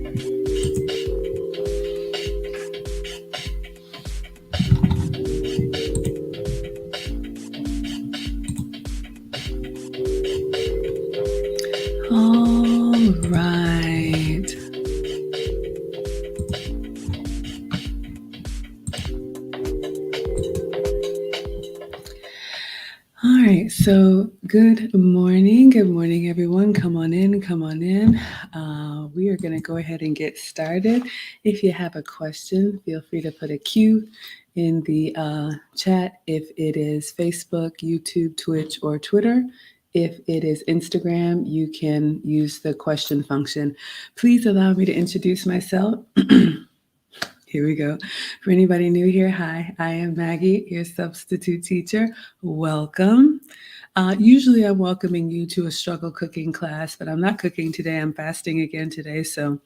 All right. All right, so good morning. Good morning, everyone. Come on in, come on in. We are going to go ahead and get started. If you have a question, feel free to put a Q in the chat if it is Facebook, YouTube, Twitch, or Twitter. If it is Instagram, you can use the question function. Please allow me to introduce myself. Here we go. For anybody new here, hi, I am Maggie, your substitute teacher. Welcome. Usually I'm welcoming you to a struggle cooking class, but I'm not cooking today. I'm fasting again today, so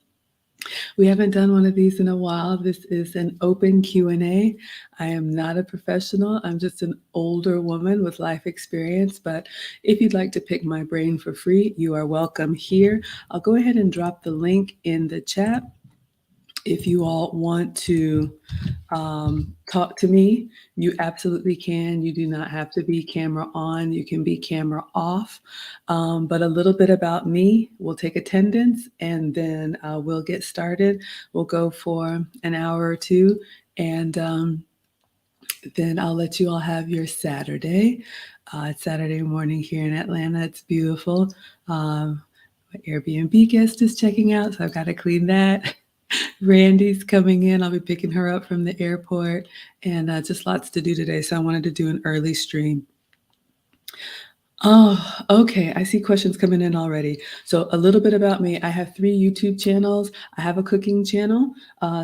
we haven't done one of these in a while. This is an open Q&A. I am not a professional. I'm just an older woman with life experience, but if you'd like to pick my brain for free, you are welcome here. I'll go ahead and drop the link in the chat. If you all want to talk to me, you absolutely can. You do not have to be camera on. You can be camera off. But a little bit about me, we'll take attendance and then we'll get started. We'll go for an hour or two and then I'll let you all have your Saturday. It's Saturday morning here in Atlanta. It's beautiful. My Airbnb guest is checking out, so I've got to clean that. Randy's coming in. I'll be picking her up from the airport and just lots to do today. So I wanted to do an early stream. Oh, okay. I see questions coming in already. So a little bit about me. I have 3 YouTube channels. I have a cooking channel.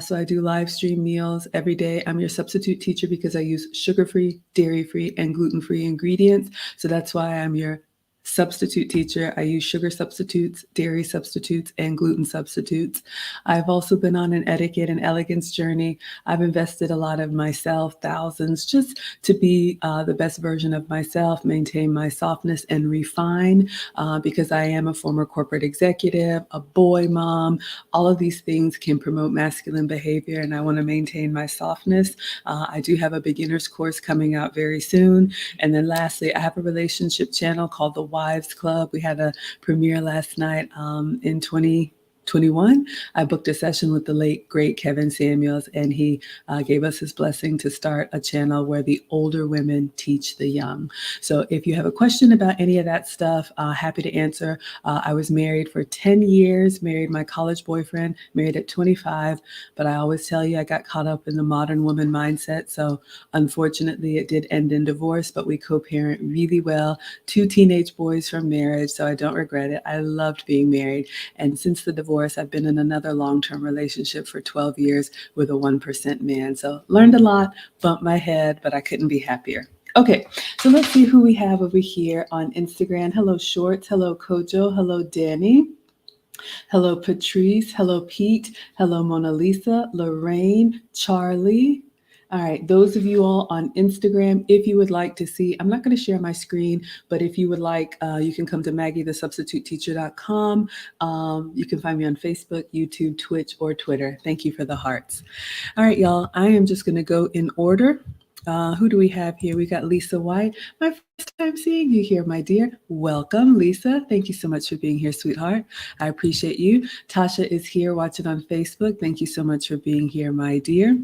So I do live stream meals every day. I'm your substitute teacher because I use sugar-free, dairy-free, and gluten-free ingredients. So that's why I'm your substitute teacher. I use sugar substitutes, dairy substitutes, and gluten substitutes. I've also been on an etiquette and elegance journey. I've invested a lot of myself, thousands, just to be the best version of myself, maintain my softness and refine because I am a former corporate executive, a boy mom. All of these things can promote masculine behavior and I want to maintain my softness. I do have a beginner's course coming out very soon. And then lastly, I have a relationship channel called the Wives Club. We had a premiere last night in 2021. I booked a session with the late, great Kevin Samuels, and he gave us his blessing to start a channel where the older women teach the young. So if you have a question about any of that stuff, happy to answer. I was married for 10 years, married my college boyfriend, married at 25, but I always tell you I got caught up in the modern woman mindset. So unfortunately, it did end in divorce, but we co-parent really well. 2 teenage boys from marriage, so I don't regret it. I loved being married. And since the divorce, I've been in another long-term relationship for 12 years with a 1% man. So learned a lot, bumped my head, but I couldn't be happier. Okay, so let's see who we have over here on Instagram. Hello, Shorts. Hello, Kojo. Hello, Danny. Hello, Patrice. Hello, Pete. Hello, Mona Lisa, Lorraine, Charlie. All right, those of you all on Instagram, if you would like to see, I'm not going to share my screen, but if you would like, you can come to MaggieTheSubstituteTeacher.com. You can find me on Facebook, YouTube, Twitch, or Twitter. Thank you for the hearts. All right, y'all, I am just going to go in order. Who do we have here? We got Lisa White. My first time seeing you here, my dear. Welcome, Lisa. Thank you so much for being here, sweetheart. I appreciate you. Tasha is here watching on Facebook. Thank you so much for being here, my dear.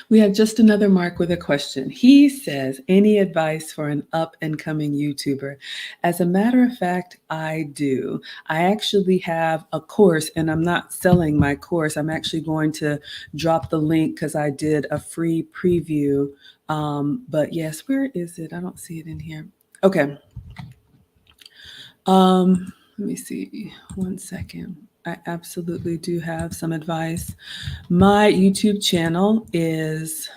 We have just another Mark with a question. He says, any advice for an up-and-coming YouTuber? As a matter of fact, I do. I actually have a course, and I'm not selling my course. I'm actually going to drop the link because I did a free preview. But yes, where is it? I don't see it in here. Okay. Let me see. One second. I absolutely do have some advice. My YouTube channel is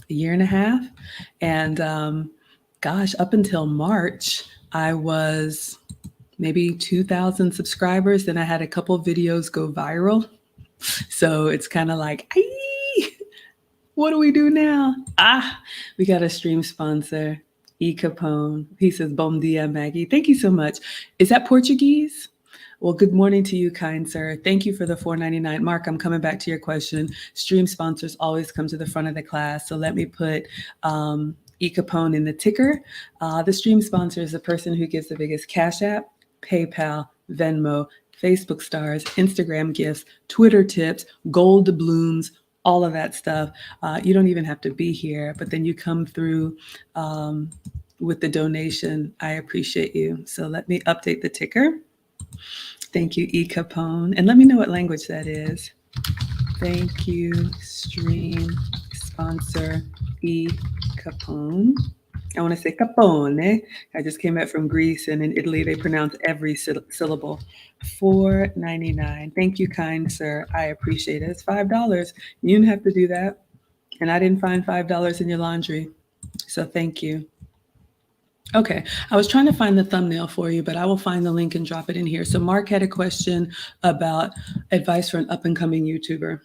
a year and a half. And gosh, up until March, I was maybe 2,000 subscribers. Then I had a couple videos go viral. So it's kind of like, what do we do now? We got a stream sponsor, E Capone. He says, bom dia, Maggie. Thank you so much. Is that Portuguese? Well, good morning to you, kind sir. Thank you for the $4.99. Mark, I'm coming back to your question. Stream sponsors always come to the front of the class. So let me put E. Capone in the ticker. The stream sponsor is the person who gives the biggest Cash App, PayPal, Venmo, Facebook stars, Instagram gifts, Twitter tips, gold doubloons, all of that stuff. You don't even have to be here, but then you come through with the donation. I appreciate you. So let me update the ticker. Thank you, E. Capone. And let me know what language that is. Thank you, stream sponsor E. Capone. I want to say Capone. I just came back from Greece, and in Italy they pronounce every syllable. $4.99. Thank you, kind sir. I appreciate it. It's $5. You didn't have to do that, and I didn't find $5 in your laundry. So thank you. Okay, I was trying to find the thumbnail for you, but I will find the link and drop it in here. So Mark had a question about advice for an up-and-coming YouTuber.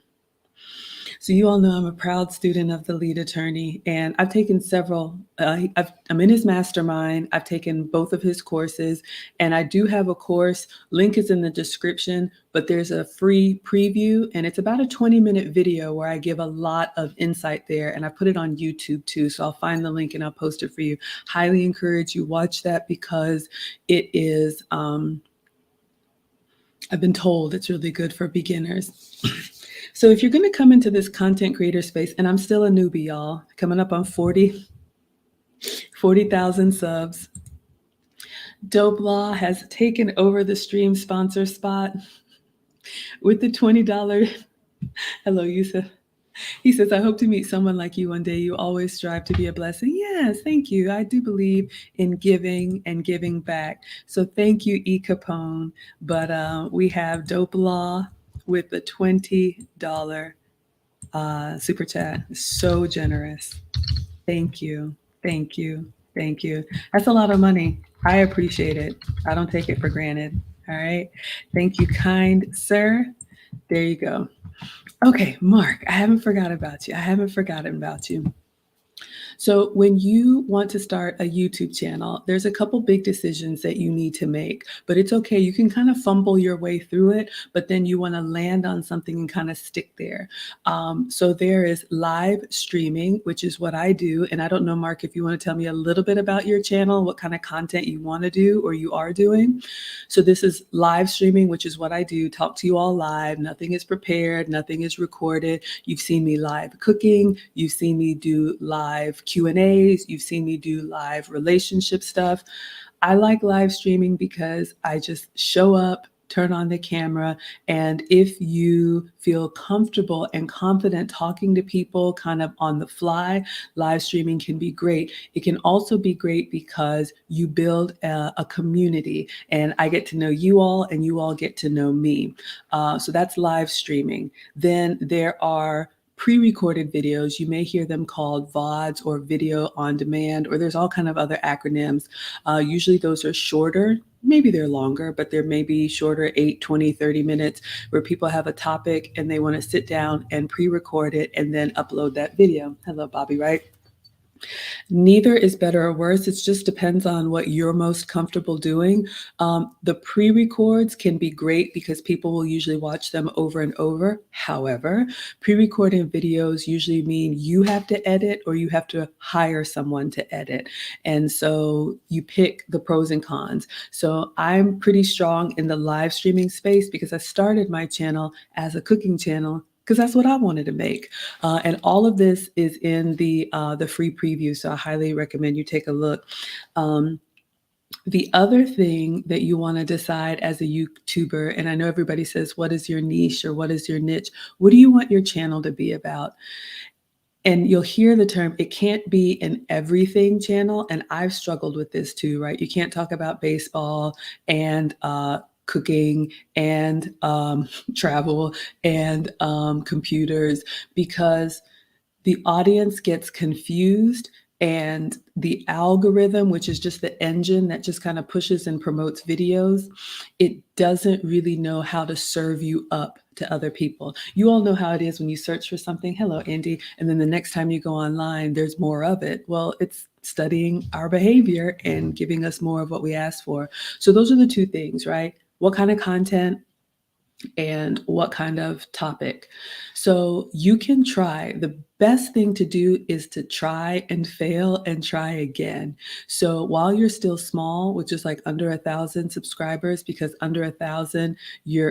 So you all know I'm a proud student of the lead attorney, and I've taken several. I'm in his mastermind. I've taken both of his courses, and I do have a course. Link is in the description, but there's a free preview, and it's about a 20-minute video where I give a lot of insight there, and I put it on YouTube too. So I'll find the link and I'll post it for you. Highly encourage you watch that because it is. I've been told it's really good for beginners. So if you're going to come into this content creator space, and I'm still a newbie, y'all, coming up on 40,000 subs. Dope Law has taken over the stream sponsor spot with the $20. Hello, Yusuf. He says, I hope to meet someone like you one day. You always strive to be a blessing. Yes, thank you. I do believe in giving and giving back. So thank you, E. Capone. But we have Dope Law with the $20 super chat. So generous. Thank you. Thank you. Thank you. That's a lot of money. I appreciate it. I don't take it for granted. All right. Thank you, kind sir. There you go. Okay, Mark, I haven't forgotten about you. So when you want to start a YouTube channel, there's a couple big decisions that you need to make, but it's okay. You can kind of fumble your way through it, but then you want to land on something and kind of stick there. So there is live streaming, which is what I do. And I don't know, Mark, if you want to tell me a little bit about your channel, what kind of content you want to do or you are doing. So this is live streaming, which is what I do. Talk to you all live. Nothing is prepared. Nothing is recorded. You've seen me live cooking. You've seen me do live Q&As. You've seen me do live relationship stuff. I like live streaming because I just show up, turn on the camera, and if you feel comfortable and confident talking to people kind of on the fly, live streaming can be great. It can also be great because you build a community, and I get to know you all and you all get to know me. So that's live streaming. Then there are pre-recorded videos. You may hear them called VODs or video on demand, or there's all kind of other acronyms. Usually those are shorter. Maybe they're longer, but they're maybe shorter, 8, 20, 30 minutes, where people have a topic and they want to sit down and pre-record it and then upload that video. Hello, Bobby, right? Neither is better or worse. It just depends on what you're most comfortable doing. The pre-records can be great because people will usually watch them over and over. However, pre-recorded videos usually mean you have to edit or you have to hire someone to edit. And so you pick the pros and cons. So I'm pretty strong in the live streaming space because I started my channel as a cooking channel because that's what I wanted to make. And all of this is in the free preview, so I highly recommend you take a look. The other thing that you want to decide as a YouTuber, and I know everybody says, what is your niche or what is your niche? What do you want your channel to be about? And you'll hear the term, it can't be an everything channel. And I've struggled with this too, right? You can't talk about baseball and cooking and travel and computers because the audience gets confused and the algorithm, which is just the engine that just kind of pushes and promotes videos, it doesn't really know how to serve you up to other people. You all know how it is when you search for something, hello, Andy, and then the next time you go online, there's more of it. Well, it's studying our behavior and giving us more of what we asked for. So those are the two things, right? what kind of content, and what kind of topic. So you can try. The best thing to do is to try and fail and try again. So while you're still small, which is like under 1,000 subscribers, because under 1,000,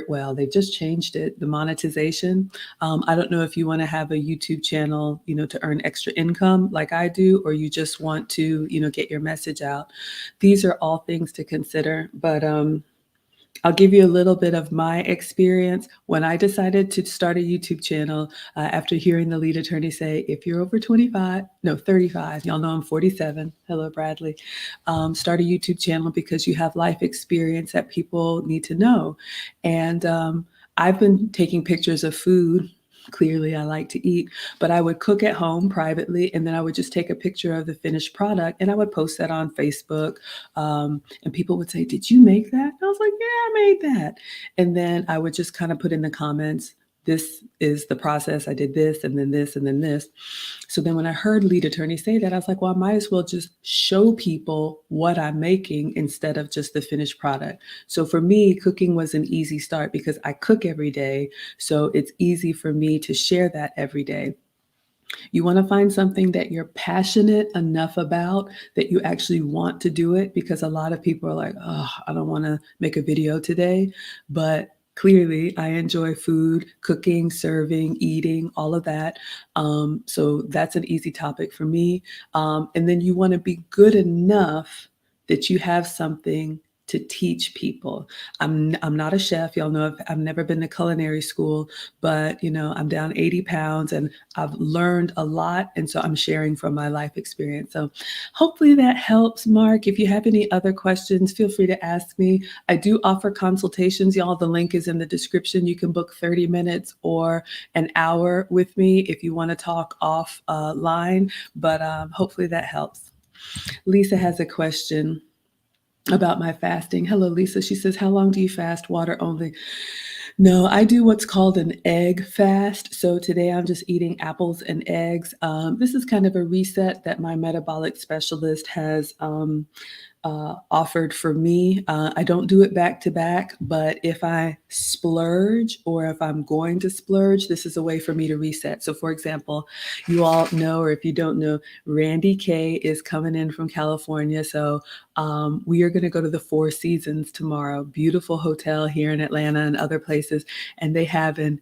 well, they've just changed it, the monetization. I don't know if you want to have a YouTube channel, to earn extra income like I do, or you just want to, get your message out. These are all things to consider, but I'll give you a little bit of my experience. When I decided to start a YouTube channel, after hearing the lead attorney say, if you're over 25, no, 35, y'all know I'm 47. Hello, Bradley. Start a YouTube channel because you have life experience that people need to know. And I've been taking pictures of food. Clearly, I like to eat, but I would cook at home privately, and then I would just take a picture of the finished product and I would post that on Facebook. And people would say, did you make that? And I was like, yeah, I made that. And then I would just kind of put in the comments, this is the process. I did this and then this and then this. So then when I heard lead attorney say that, I was like, well, I might as well just show people what I'm making instead of just the finished product. So for me, cooking was an easy start because I cook every day. So it's easy for me to share that every day. You want to find something that you're passionate enough about that you actually want to do it, because a lot of people are like, oh, I don't want to make a video today. But clearly, I enjoy food, cooking, serving, eating, all of that. So that's an easy topic for me. And then you want to be good enough that you have something to teach people. I'm not a chef. Y'all know I've never been to culinary school, but I'm down 80 pounds and I've learned a lot. And so I'm sharing from my life experience. So hopefully that helps, Mark. If you have any other questions, feel free to ask me. I do offer consultations, y'all. The link is in the description. You can book 30 minutes or an hour with me if you want to talk offline, but hopefully that helps. Lisa has a question about my fasting. Hello, Lisa. She says, how long do you fast? Water only? No, I do what's called an egg fast. So today I'm just eating apples and eggs. This is kind of a reset that my metabolic specialist has offered for me. I don't do it back to back, but if I splurge or if I'm going to splurge, this is a way for me to reset. So for example, you all know, or if you don't know, Randy K is coming in from California. So we are going to go to the Four Seasons tomorrow. Beautiful hotel here in Atlanta and other places. And they have an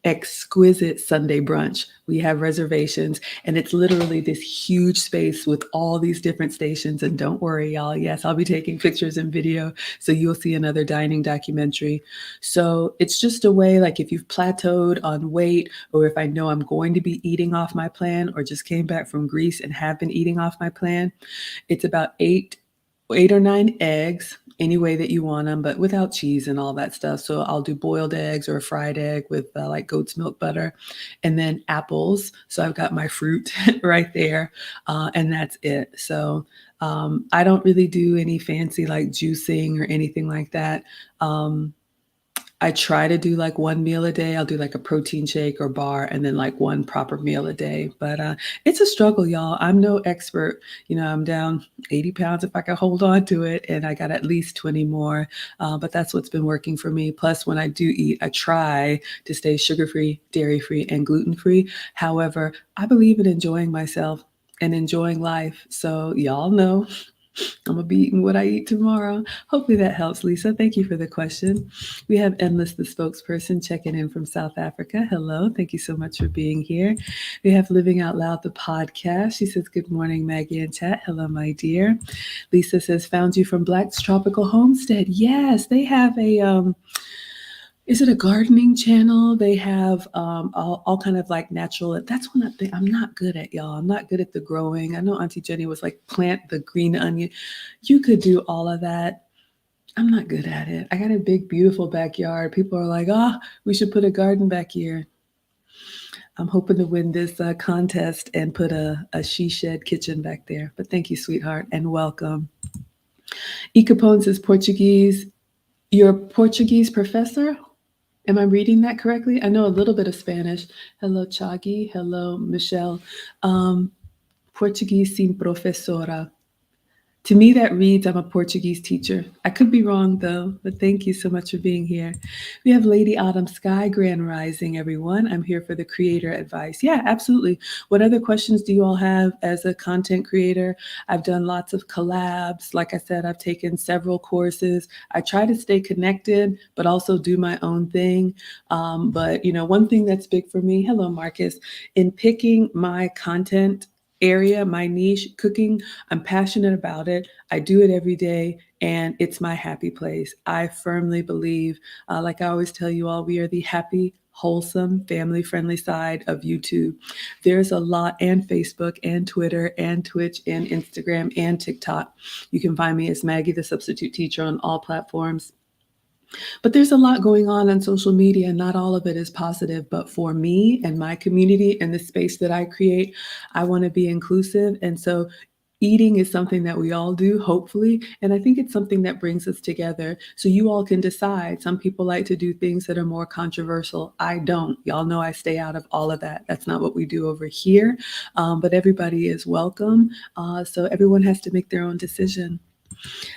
exquisite Sunday brunch. We have reservations, and it's literally this huge space with all these different stations. And don't worry, y'all. Yes, I'll be taking pictures and video, so you'll see another dining documentary. So it's just a way, like if you've plateaued on weight, or if I know I'm going to be eating off my plan, or just came back from Greece and have been eating off my plan, it's about eight or nine eggs, any way that you want them, but without cheese and all that stuff. So I'll do boiled eggs or a fried egg with like goat's milk butter, and then apples. So I've got my fruit right there, and that's it. So I don't really do any fancy like juicing or anything like that. I try to do like one meal a day. I'll do like a protein shake or bar, and then like one proper meal a day. But it's a struggle, y'all. I'm no expert. I'm down 80 pounds if I can hold on to it, and I got at least 20 more. But that's what's been working for me. Plus, when I do eat, I try to stay sugar-free, dairy-free, and gluten-free. However, I believe in enjoying myself and enjoying life. So y'all know I'm going to be eating what I eat tomorrow. Hopefully that helps, Lisa. Thank you for the question. We have Endless, the spokesperson, checking in from South Africa. Hello. Thank you so much for being here. We have Living Out Loud, the podcast. She says, good morning, Maggie and Chat. Hello, my dear. Lisa says, found you from Black's Tropical Homestead. Yes, they have a... is it a gardening channel? They have all kind of like natural. That's one thing I'm not good at, y'all. I'm not good at the growing. I know Auntie Jenny was like, plant the green onion. You could do all of that. I'm not good at it. I got a big, beautiful backyard. People are like, we should put a garden back here. I'm hoping to win this contest and put a she shed kitchen back there. But thank you, sweetheart, and welcome. Icapone says Portuguese. You're a Portuguese professor? Am I reading that correctly? I know a little bit of Spanish. Hello, Chagi. Hello, Michelle. Portuguese sin professora. To me, that reads I'm a Portuguese teacher. I could be wrong though, but thank you so much for being here. We have Lady Autumn Sky, Grand Rising, everyone. I'm here for the creator advice. Yeah, absolutely. What other questions do you all have as a content creator? I've done lots of collabs. Like I said, I've taken several courses. I try to stay connected, but also do my own thing. But one thing that's big for me, hello, Marcus, in picking my content area, my niche, cooking, I'm passionate about it. I do it every day, and it's my happy place. I firmly believe, like I always tell you all, we are the happy, wholesome, family friendly side of YouTube. There's a lot, and Facebook, and Twitter, and Twitch, and Instagram, and TikTok. You can find me as Maggie, the substitute teacher, on all platforms. But there's a lot going on social media, and not all of it is positive. But for me and my community and the space that I create, I want to be inclusive. And so eating is something that we all do, hopefully. And I think it's something that brings us together. So you all can decide. Some people like to do things that are more controversial. I don't. Y'all know I stay out of all of that. That's not what we do over here. But everybody is welcome. So everyone has to make their own decision.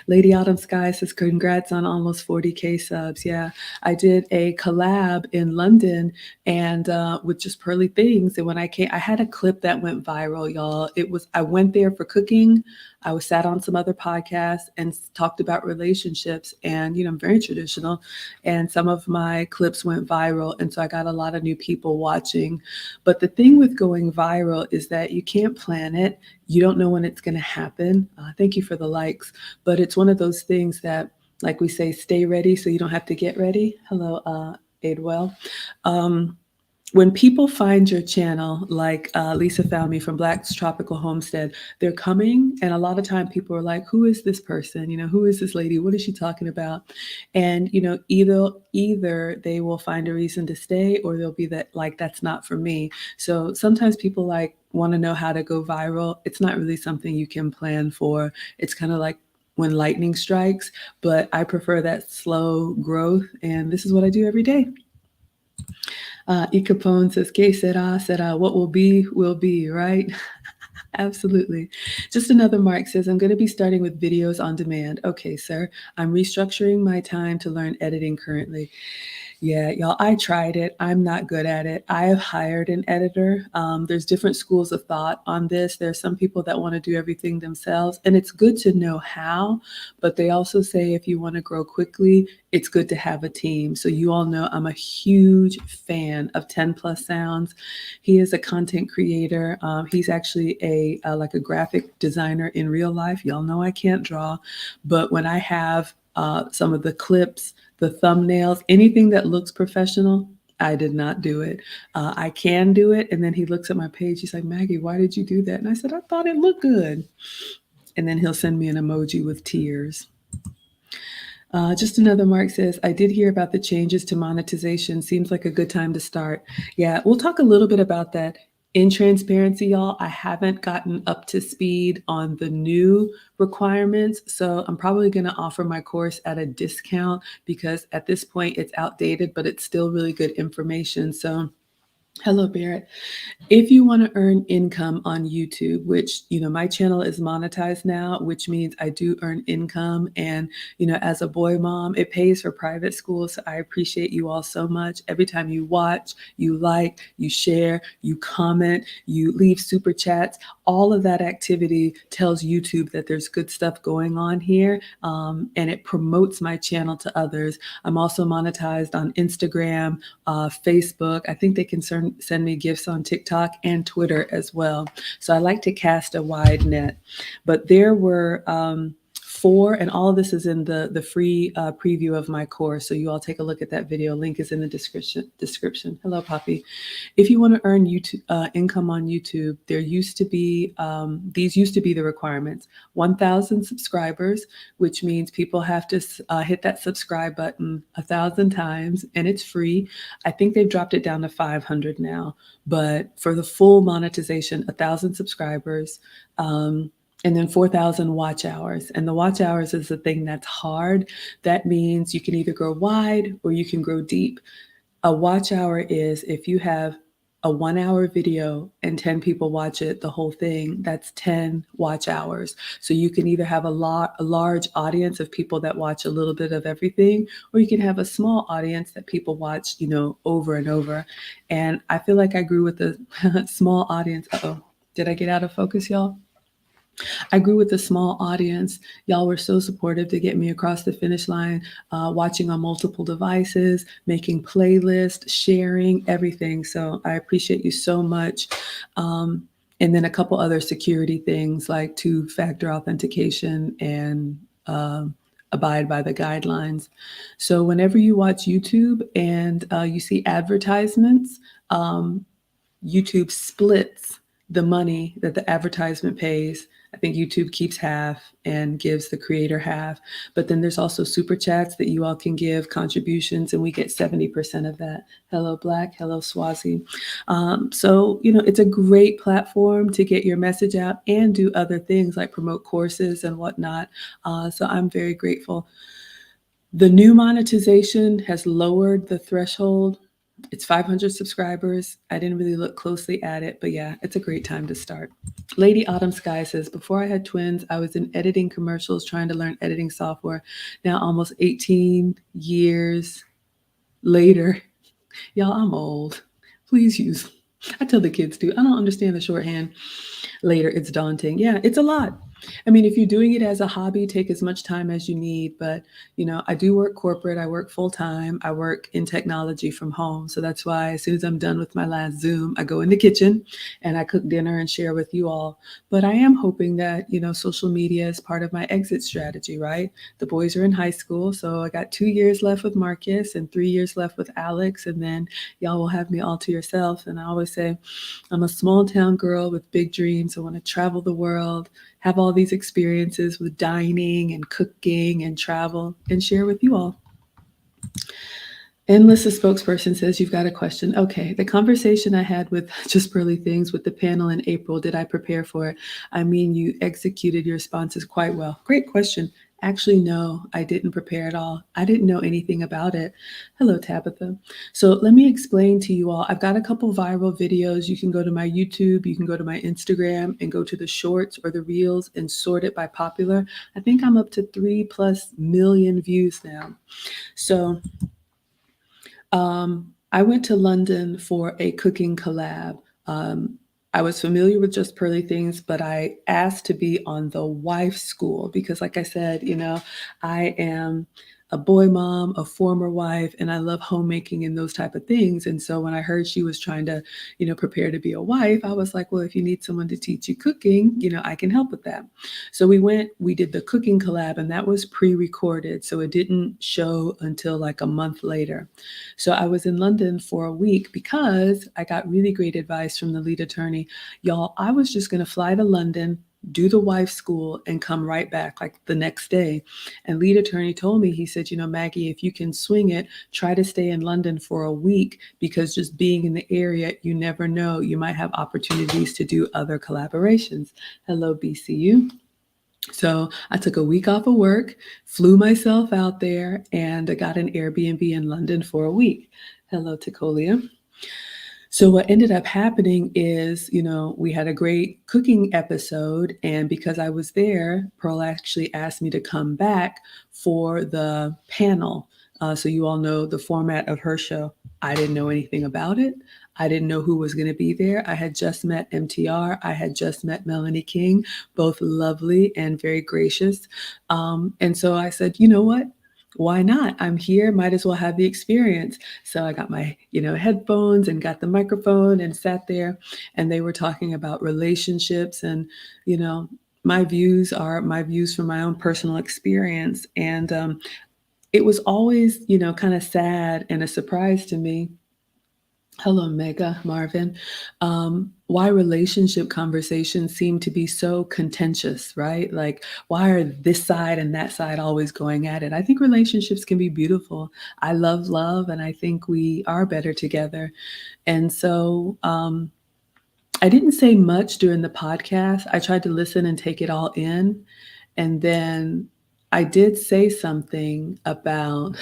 Lady Autumn Sky says, congrats on almost 40K subs. Yeah, I did a collab in London and with just Pearly Things. And when I came, I had a clip that went viral, y'all. I went there for cooking. I was sat on some other podcasts and talked about relationships. And, I'm very traditional. And some of my clips went viral. And so I got a lot of new people watching. But the thing with going viral is that you can't plan it. You don't know when it's going to happen. Thank you for the likes. But it's one of those things that, like we say, stay ready so you don't have to get ready. Hello, Adwell. When people find your channel, like Lisa found me from Black's Tropical Homestead, they're coming, and a lot of time people are like, who is this person? Who is this lady? What is she talking about? And, either they will find a reason to stay, or they'll be that's not for me. So sometimes people want to know how to go viral. It's not really something you can plan for. It's kind of like when lightning strikes, but I prefer that slow growth, and this is what I do every day. Capone says, "Que será, what will be," right? Absolutely. Just another Mark says, I'm going to be starting with videos on demand. Okay, sir. I'm restructuring my time to learn editing currently. Yeah, y'all, I tried it. I'm not good at it. I have hired an editor. There's different schools of thought on this. There's some people that want to do everything themselves, and it's good to know how, but they also say if you want to grow quickly, it's good to have a team. So you all know I'm a huge fan of 10 Plus Sounds. He is a content creator. He's actually like a graphic designer in real life. Y'all know I can't draw, but when I have some of the clips, the thumbnails, anything that looks professional, I did not do it. I can do it. And then he looks at my page. He's like, Maggie, why did you do that? And I said, I thought it looked good. And then he'll send me an emoji with tears. Just another Mark says, I did hear about the changes to monetization. Seems like a good time to start. Yeah, we'll talk a little bit about that. In transparency, y'all, I haven't gotten up to speed on the new requirements. So I'm probably going to offer my course at a discount because at this point it's outdated, but it's still really good information. So hello, Barrett. If you want to earn income on YouTube, which, my channel is monetized now, which means I do earn income. And, as a boy mom, it pays for private school. So I appreciate you all so much. Every time you watch, you like, you share, you comment, you leave super chats, all of that activity tells YouTube that there's good stuff going on here. And it promotes my channel to others. I'm also monetized on Instagram, Facebook. I think they can send me gifts on TikTok and Twitter as well. So I like to cast a wide net. But there were 4, and all of this is in the free preview of my course. So you all take a look at that video. Link is in the description. Hello, Poppy. If you want to earn YouTube income on YouTube, there used to be, these used to be the requirements. 1,000 subscribers, which means people have to hit that subscribe button 1,000 times, and it's free. I think they've dropped it down to 500 now, but for the full monetization, 1,000 subscribers, and then 4,000 watch hours. And the watch hours is the thing that's hard. That means you can either grow wide or you can grow deep. A watch hour is if you have a 1 hour video and 10 people watch it, the whole thing, that's 10 watch hours. So you can either have a large audience of people that watch a little bit of everything, or you can have a small audience that people watch, over and over. And I feel like I grew with a small audience. Uh-oh, did I get out of focus, y'all? I grew with a small audience. Y'all were so supportive to get me across the finish line, watching on multiple devices, making playlists, sharing everything. So I appreciate you so much. And then a couple other security things like two-factor authentication and abide by the guidelines. So whenever you watch YouTube and you see advertisements, YouTube splits the money that the advertisement pays. I think YouTube keeps half and gives the creator half. But then there's also super chats that you all can give contributions, and we get 70% of that. Hello, Black. Hello, Swazi. So, it's a great platform to get your message out and do other things like promote courses and whatnot. So I'm very grateful. The new monetization has lowered the threshold. It's 500 subscribers. I didn't really look closely at it, but yeah, it's a great time to start. Lady Autumn Sky says, before I had twins, I was in editing commercials trying to learn editing software. Now, almost 18 years later, y'all, I'm old. Please use. I tell the kids too, I don't understand the shorthand. Later, it's daunting. Yeah, it's a lot. I mean, if you're doing it as a hobby, take as much time as you need. But, I do work corporate. I work full time. I work in technology from home. So that's why as soon as I'm done with my last Zoom, I go in the kitchen and I cook dinner and share with you all. But I am hoping that, social media is part of my exit strategy, right? The boys are in high school. So I got 2 years left with Marcus and 3 years left with Alex. And then y'all will have me all to yourself. And I always say, I'm a small town girl with big dreams. I want to travel the world, have all these experiences with dining and cooking and travel, and share with you all. Endless, the spokesperson, says, you've got a question. Okay, the conversation I had with Just Pearly Things with the panel in April, did I prepare for it? I mean, you executed your responses quite well. Great question. Actually, no, I didn't prepare at all. I didn't know anything about it. Hello, Tabitha. So let me explain to you all. I've got a couple viral videos. You can go to my YouTube, you can go to my Instagram and go to the shorts or the reels and sort it by popular. I think I'm up to 3+ million views now. So I went to London for a cooking collab. I was familiar with Just Pearly Things, but I asked to be on the wife school because, like I said, I am a boy mom, a former wife, and I love homemaking and those type of things. And so when I heard she was trying to, prepare to be a wife, I was like, well, if you need someone to teach you cooking, I can help with that. So we did the cooking collab, and that was pre-recorded. So it didn't show until like a month later. So I was in London for a week because I got really great advice from the lead attorney. Y'all, I was just going to fly to London, do the wife school, and come right back like the next day. And lead attorney told me, he said, Maggie, if you can swing it, try to stay in London for a week, because just being in the area, you never know, you might have opportunities to do other collaborations. Hello, BCU. So I took a week off of work, flew myself out there, and I got an Airbnb in London for a week. Hello, Ticolia. So what ended up happening is, we had a great cooking episode. And because I was there, Pearl actually asked me to come back for the panel. So you all know the format of her show. I didn't know anything about it. I didn't know who was going to be there. I had just met MTR. I had just met Melanie King, both lovely and very gracious. And so I said, you know what? Why not? I'm here, might as well have the experience. So I got my, headphones and got the microphone and sat there, and they were talking about relationships, and, my views are my views from my own personal experience. And it was always, kind of sad and a surprise to me. Hello, Mega, Marvin. Why relationship conversations seem to be so contentious, right? Like, why are this side and that side always going at it? I think relationships can be beautiful. I love love, and I think we are better together. And so I didn't say much during the podcast. I tried to listen and take it all in. And then I did say something about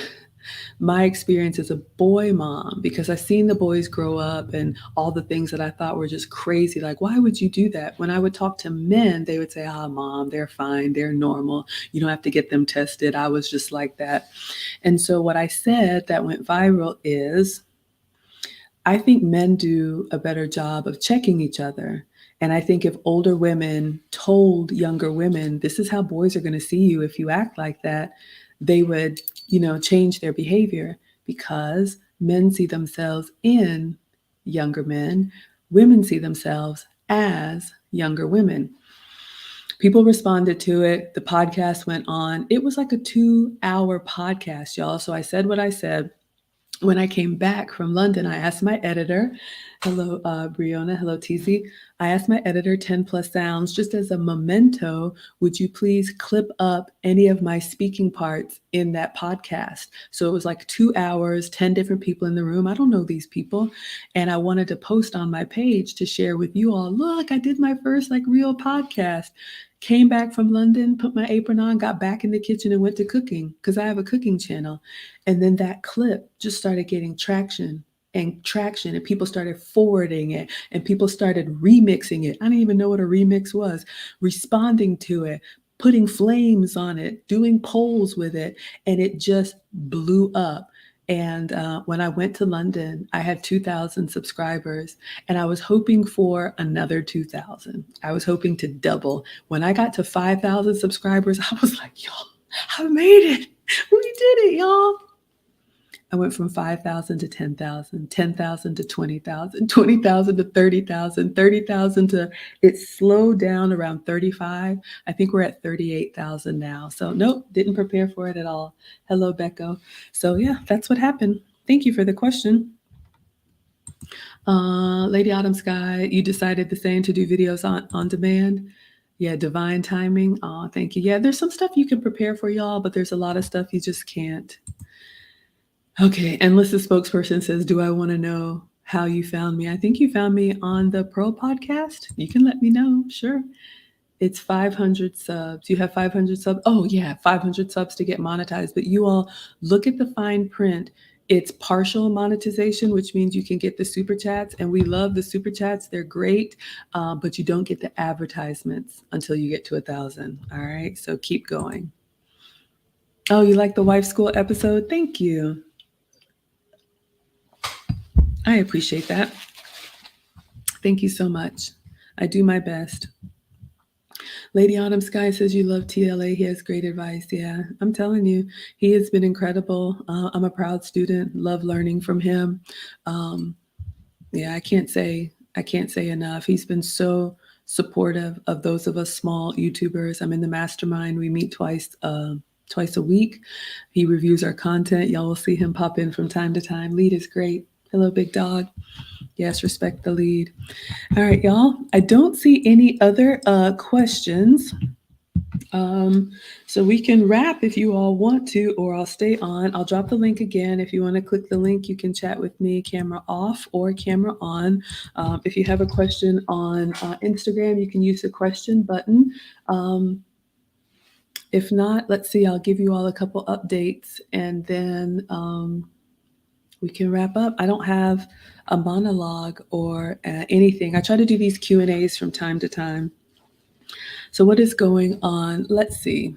My experience as a boy mom, because I've seen the boys grow up and all the things that I thought were just crazy. Like, why would you do that? When I would talk to men, they would say, mom, they're fine. They're normal. You don't have to get them tested. I was just like that. And so what I said that went viral is, I think men do a better job of checking each other. And I think if older women told younger women, this is how boys are going to see you if you act like that, they would, change their behavior, because men see themselves in younger men, women see themselves as younger women. People responded to it. The podcast went on. It was like a 2-hour podcast, y'all. So I said what I said. When I came back from London, I asked my editor, hello, Brianna, hello, TZ. I asked my editor, 10 plus sounds, just as a memento, would you please clip up any of my speaking parts in that podcast? So it was like 2 hours, 10 different people in the room. I don't know these people. And I wanted to post on my page to share with you all, look, I did my first real podcast. Came back from London, put my apron on, got back in the kitchen and went to cooking, because I have a cooking channel. And then that clip just started getting traction, and people started forwarding it, and people started remixing it. I didn't even know what a remix was, responding to it, putting flames on it, doing polls with it, and it just blew up. And when I went to London, I had 2,000 subscribers, and I was hoping for another 2,000. I was hoping to double. When I got to 5,000 subscribers, I was like, y'all, I made it. We did it, y'all. I went from 5,000 to 10,000, 10,000 to 20,000, 20,000 to 30,000, 30,000 to, it slowed down around 35. I think we're at 38,000 now. So nope, didn't prepare for it at all. Hello, Becco. So yeah, that's what happened. Thank you for the question. Lady Autumn Sky, you decided the same, to do videos on demand? Yeah, divine timing. Oh, thank you. Yeah, there's some stuff you can prepare for, y'all, but there's a lot of stuff you just can't. Okay, Endless' spokesperson says, do I want to know how you found me? I think you found me on the Pearl podcast. You can let me know, sure. It's 500 subs. You have 500 subs? Oh yeah, 500 subs to get monetized. But you all look at the fine print. It's partial monetization, which means you can get the super chats, and we love the super chats. They're great, but you don't get the advertisements until you get to 1,000. All right, so keep going. Oh, you like the wife school episode? Thank you. I appreciate that. Thank you so much. I do my best. Lady Autumn Sky says you love TLA. He has great advice. Yeah, I'm telling you, he has been incredible. I'm a proud student. Love learning from him. Yeah, I can't say enough. He's been so supportive of those of us small YouTubers. I'm in the mastermind. We meet twice a week. He reviews our content. Y'all will see him pop in from time to time. Lead is great. Hello, big dog. Yes, respect the lead. All right, y'all. I don't see any other questions. So we can wrap if you all want to, or I'll stay on. I'll drop the link again. If you want to click the link, you can chat with me, camera off or camera on. If you have a question on Instagram, you can use the question button. If not, let's see, I'll give you all a couple updates, and then we can wrap up. I don't have a monologue or anything. I try to do these Q&As from time to time. So what is going on? Let's see.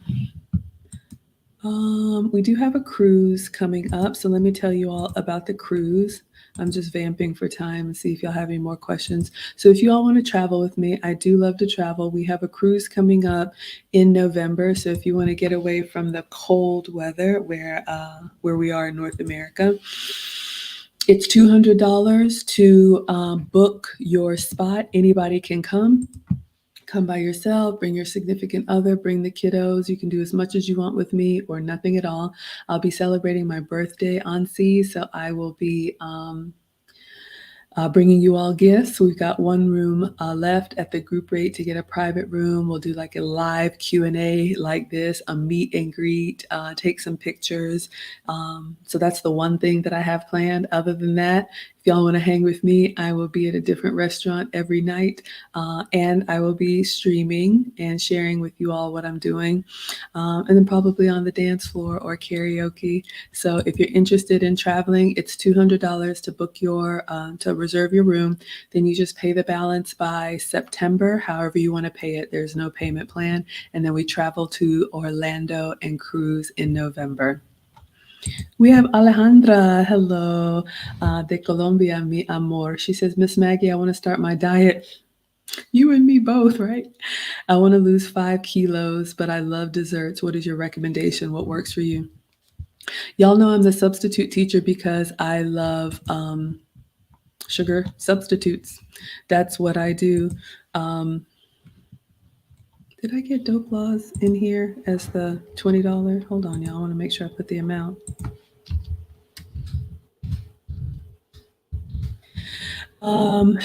We do have a cruise coming up. So let me tell you all about the cruise. I'm just vamping for time and see if y'all have any more questions. So if you all want to travel with me, I do love to travel. We have a cruise coming up in November. So if you want to get away from the cold weather where we are in North America, it's $200 to book your spot. Anybody can come. Come by yourself, bring your significant other, bring the kiddos. You can do as much as you want with me or nothing at all. I'll be celebrating my birthday on sea, so I will be bringing you all gifts. We've got one room left at the group rate to get a private room. We'll do like a live Q&A like this, a meet and greet, take some pictures. So that's the one thing that I have planned. Other than that, if y'all want to hang with me, I will be at a different restaurant every night, and I will be streaming and sharing with you all what I'm doing, and then probably on the dance floor or karaoke. So if you're interested in traveling, it's $200 to book to reserve your room. Then you just pay the balance by September, however you want to pay it. There's no payment plan. And then we travel to Orlando and cruise in November. We have Alejandra, hello, de Colombia, mi amor. She says, Miss Maggie, I want to start my diet. You and me both, right? I want to lose 5 kilos, but I love desserts. What is your recommendation? What works for you? Y'all know I'm the substitute teacher because I love sugar substitutes. That's what I do. Um, did I get dope laws in here as the $20? Hold on, y'all. I want to make sure I put the amount. Um,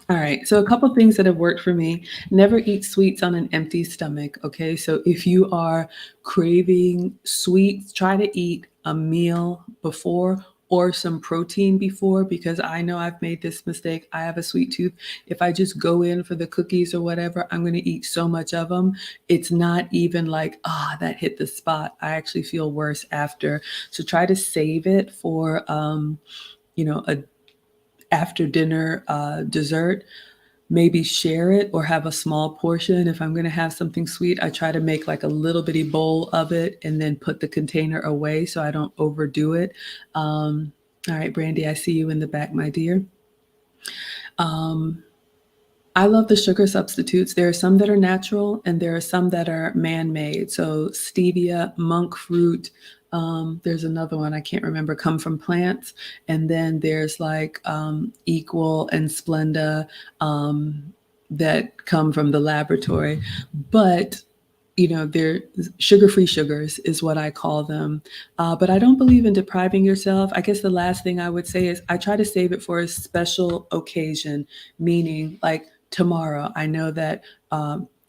All right. So a couple things that have worked for me. Never eat sweets on an empty stomach. Okay. So if you are craving sweets, try to eat a meal before or some protein before, because I know I've made this mistake. I have a sweet tooth. If I just go in for the cookies or whatever, I'm going to eat so much of them. It's not even like, that hit the spot. I actually feel worse after. So try to save it for, a after dinner dessert. Maybe share it or have a small portion. If I'm going to have something sweet, I try to make like a little bitty bowl of it and then put the container away so I don't overdo it. All right, Brandy, I see you in the back, my dear. I love the sugar substitutes. There are some that are natural and there are some that are man-made. So stevia, monk fruit, there's another one I can't remember, come from plants. And then there's like Equal and Splenda that come from the laboratory. But they're sugar-free sugars is what I call them. But I don't believe in depriving yourself. I guess the last thing I would say is I try to save it for a special occasion, meaning like tomorrow. I know that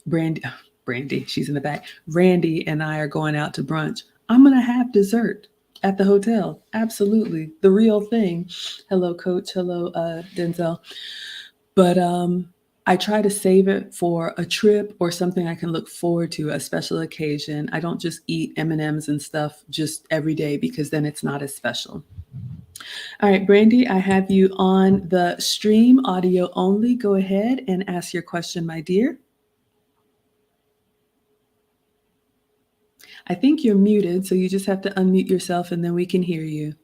Brandy, she's in the back. Randy and I are going out to brunch. I'm going to have dessert at the hotel. Absolutely. The real thing. Hello, Coach. Hello, Denzel. But I try to save it for a trip or something I can look forward to, a special occasion. I don't just eat M&Ms and stuff just every day because then it's not as special. All right, Brandy, I have you on the stream, audio only. Go ahead and ask your question, my dear. I think you're muted, so you just have to unmute yourself and then we can hear you.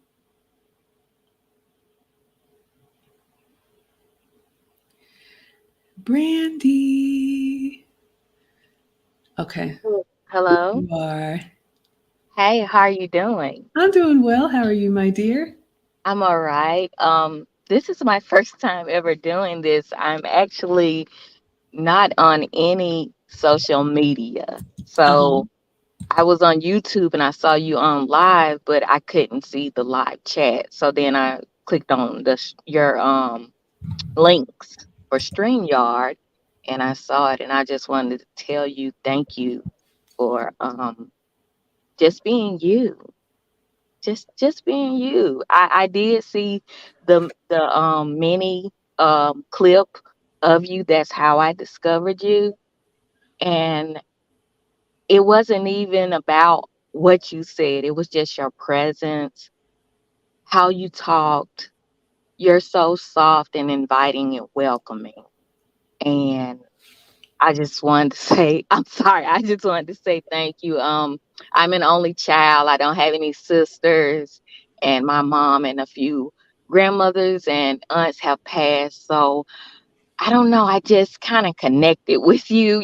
Brandy. Okay. Hello. You are. Hey, how are you doing? I'm doing well. How are you, my dear? I'm all right. This is my first time ever doing this. I'm actually not on any social media. Uh-huh. So I was on YouTube and I saw you on live, but I couldn't see the live chat. So then I clicked on your links for StreamYard and I saw it and I just wanted to tell you thank you for just being you. Just being you. I did see the mini clip of you. That's how I discovered you. And it wasn't even about what you said. It was just your presence, how you talked. You're so soft and inviting and welcoming. And I just wanted to say, I'm sorry. I just wanted to say thank you. I'm an only child. I don't have any sisters, and my mom and a few grandmothers and aunts have passed. So I don't know. I just kind of connected with you.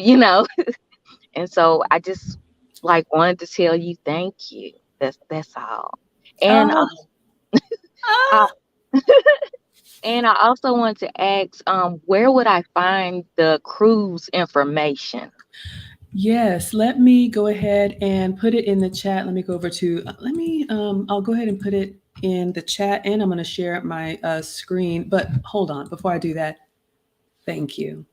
And so I just like wanted to tell you thank you. That's all. And Oh, I ah. and I also want to ask, where would I find the cruise information? Yes, let me go ahead and put it in the chat. Let me go over to, I'll go ahead and put it in the chat and I'm going to share my screen. But hold on, before I do that, thank you.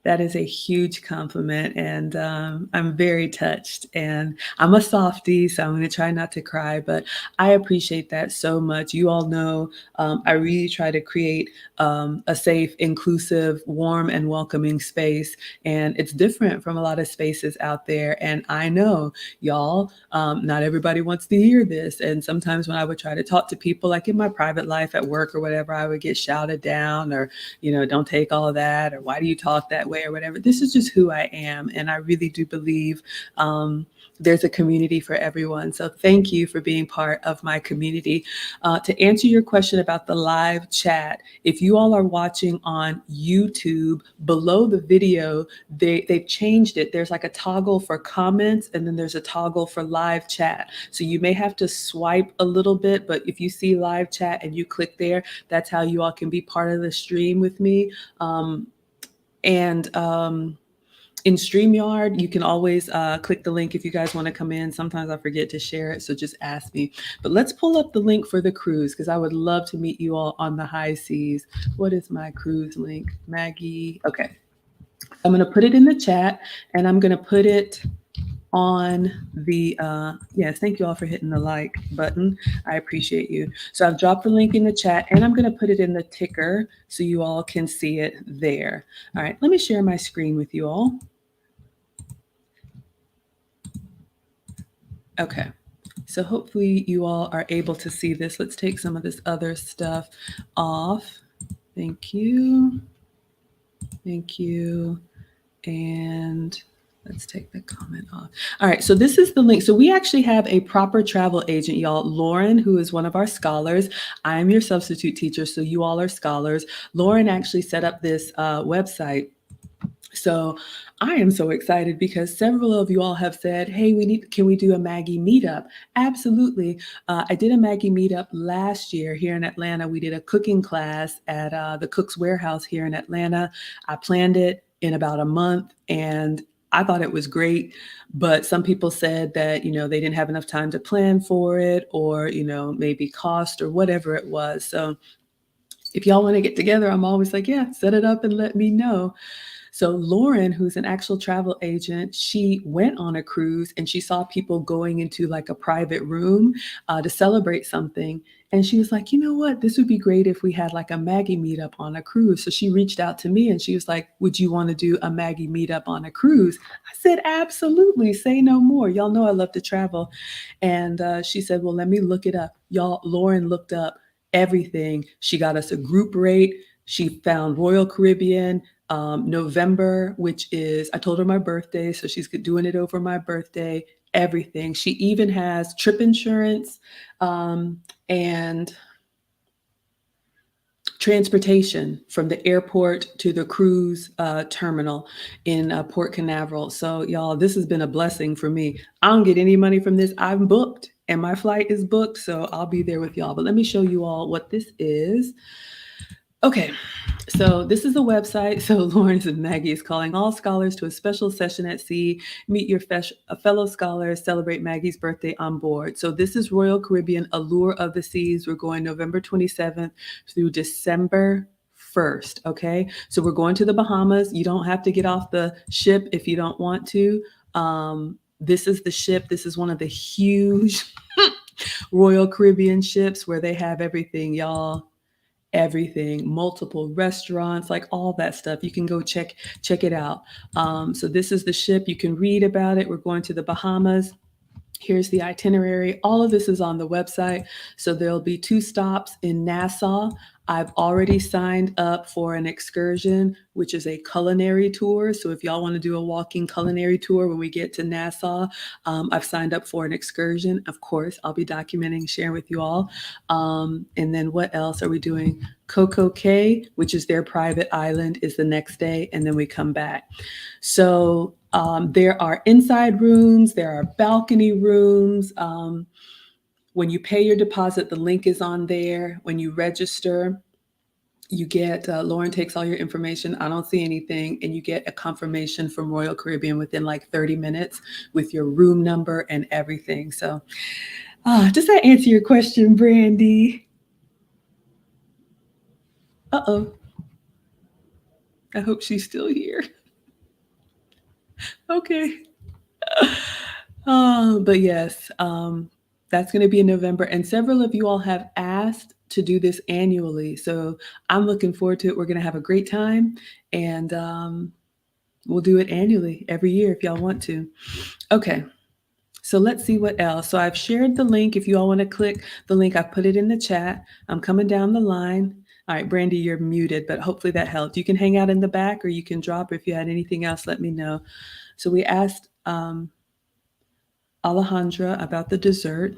That is a huge compliment, and I'm very touched. And I'm a softie, so I'm going to try not to cry, but I appreciate that so much. You all know I really try to create a safe, inclusive, warm, and welcoming space, and it's different from a lot of spaces out there. And I know, y'all, not everybody wants to hear this. And sometimes when I would try to talk to people, like in my private life at work or whatever, I would get shouted down or, don't take all of that, or why do you talk that way or whatever. This is just who I am. And I really do believe there's a community for everyone. So thank you for being part of my community. To answer your question about the live chat, if you all are watching on YouTube, below the video, they've changed it. There's like a toggle for comments, and then there's a toggle for live chat. So you may have to swipe a little bit, but if you see live chat and you click there, that's how you all can be part of the stream with me. In StreamYard, you can always click the link if you guys want to come in. Sometimes I forget to share it, so just ask me. But let's pull up the link for the cruise, because I would love to meet you all on the high seas. What is my cruise link? Maggie. Okay. I'm going to put it in the chat, and I'm going to put it on the, yes, thank you all for hitting the like button. I appreciate you. So I've dropped the link in the chat, and I'm going to put it in the ticker so you all can see it there. All right, let me share my screen with you all. Okay, so hopefully you all are able to see this. Let's take some of this other stuff off. Thank you. Thank you. And let's take the comment off. All right, so this is the link. So we actually have a proper travel agent, y'all. Lauren, who is one of our scholars. I'm your substitute teacher, so you all are scholars. Lauren actually set up this website. So I am so excited because several of you all have said, hey, can we do a Maggie meetup? Absolutely. I did a Maggie meetup last year here in Atlanta. We did a cooking class at the Cook's Warehouse here in Atlanta. I planned it in about a month, and I thought it was great, but some people said that, they didn't have enough time to plan for it, or, maybe cost or whatever it was. So if y'all want to get together, I'm always like, yeah, set it up and let me know. So Lauren, who's an actual travel agent, she went on a cruise and she saw people going into like a private room to celebrate something. And she was like, you know what, this would be great if we had like a Maggie meetup on a cruise. So she reached out to me and she was like, would you want to do a Maggie meetup on a cruise? I said, absolutely, say no more. Y'all know I love to travel. And she said, well, let me look it up. Y'all, Lauren looked up everything. She got us a group rate. She found Royal Caribbean, November, which is, I told her my birthday, so she's doing it over my birthday, everything. She even has trip insurance and transportation from the airport to the cruise terminal in Port Canaveral. So y'all, this has been a blessing for me. I don't get any money from this. I'm booked and my flight is booked, so I'll be there with y'all. But let me show you all what this is. Okay, so this is a website. So Lawrence and Maggie is calling all scholars to a special session at sea. Meet your fellow scholars, celebrate Maggie's birthday on board. So this is Royal Caribbean Allure of the Seas. We're going November 27th through December 1st, okay? So we're going to the Bahamas. You don't have to get off the ship if you don't want to. This is the ship. This is one of the huge Royal Caribbean ships where they have everything, y'all. Everything, multiple restaurants, like all that stuff. You can go check it out. So this is the ship. You can read about it. We're going to the Bahamas. Here's the itinerary. All of this is on the website. So there'll be 2 stops in Nassau. I've already signed up for an excursion, which is a culinary tour. So if y'all want to do a walking culinary tour when we get to Nassau, I've signed up for an excursion. Of course, I'll be documenting, sharing with you all. And then what else are we doing? Coco Cay, which is their private island, is the next day. And then we come back. So there are inside rooms, there are balcony rooms. When you pay your deposit, the link is on there. When you register, you get, Lauren takes all your information. I don't see anything. And you get a confirmation from Royal Caribbean within like 30 minutes with your room number and everything. So Does that answer your question, Brandy? Uh-oh. I hope she's still here. Okay. But yes, that's going to be in November. And several of you all have asked to do this annually. So I'm looking forward to it. We're going to have a great time. And we'll do it annually every year if y'all want to. Okay. So let's see what else. So I've shared the link. If you all want to click the link, I've put it in the chat. I'm coming down the line. All right, Brandy, you're muted, but hopefully that helped. You can hang out in the back or you can drop. If you had anything else, let me know. So we asked Alejandra about the dessert.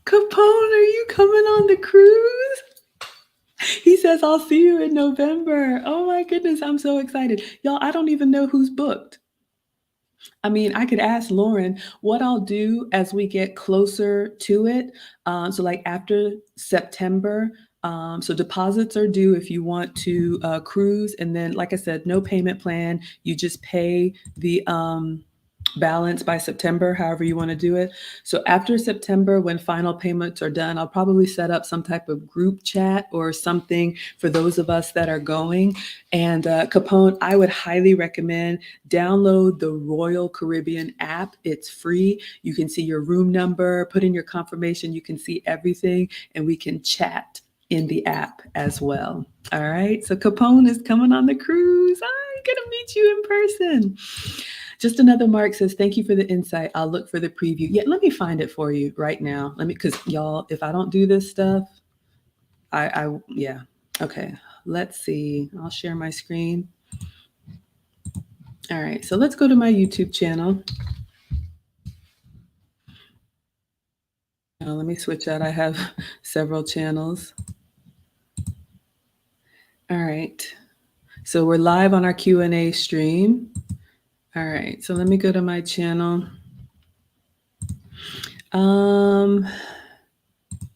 Capone, are you coming on the cruise? He says, I'll see you in November. Oh my goodness, I'm so excited. Y'all, I don't even know who's booked. I mean, I could ask Lauren what I'll do as we get closer to it. So, like after September, so deposits are due if you want to cruise. And then, like I said, no payment plan. You just pay the balance by September, however you want to do it. So after September, when final payments are done, I'll probably set up some type of group chat or something for those of us that are going. And Capone, I would highly recommend download the Royal Caribbean app. It's free. You can see your room number, put in your confirmation. You can see everything, and we can chat in the app as well. All right. So Capone is coming on the cruise. I'm going to meet you in person. Just another Mark says, thank you for the insight. I'll look for the preview. Yeah, let me find it for you right now. Because y'all, if I don't do this stuff, yeah. Okay, let's see. I'll share my screen. All right, so let's go to my YouTube channel. Let me switch out. I have several channels. All right, so we're live on our Q&A stream. All right, so let me go to my channel. I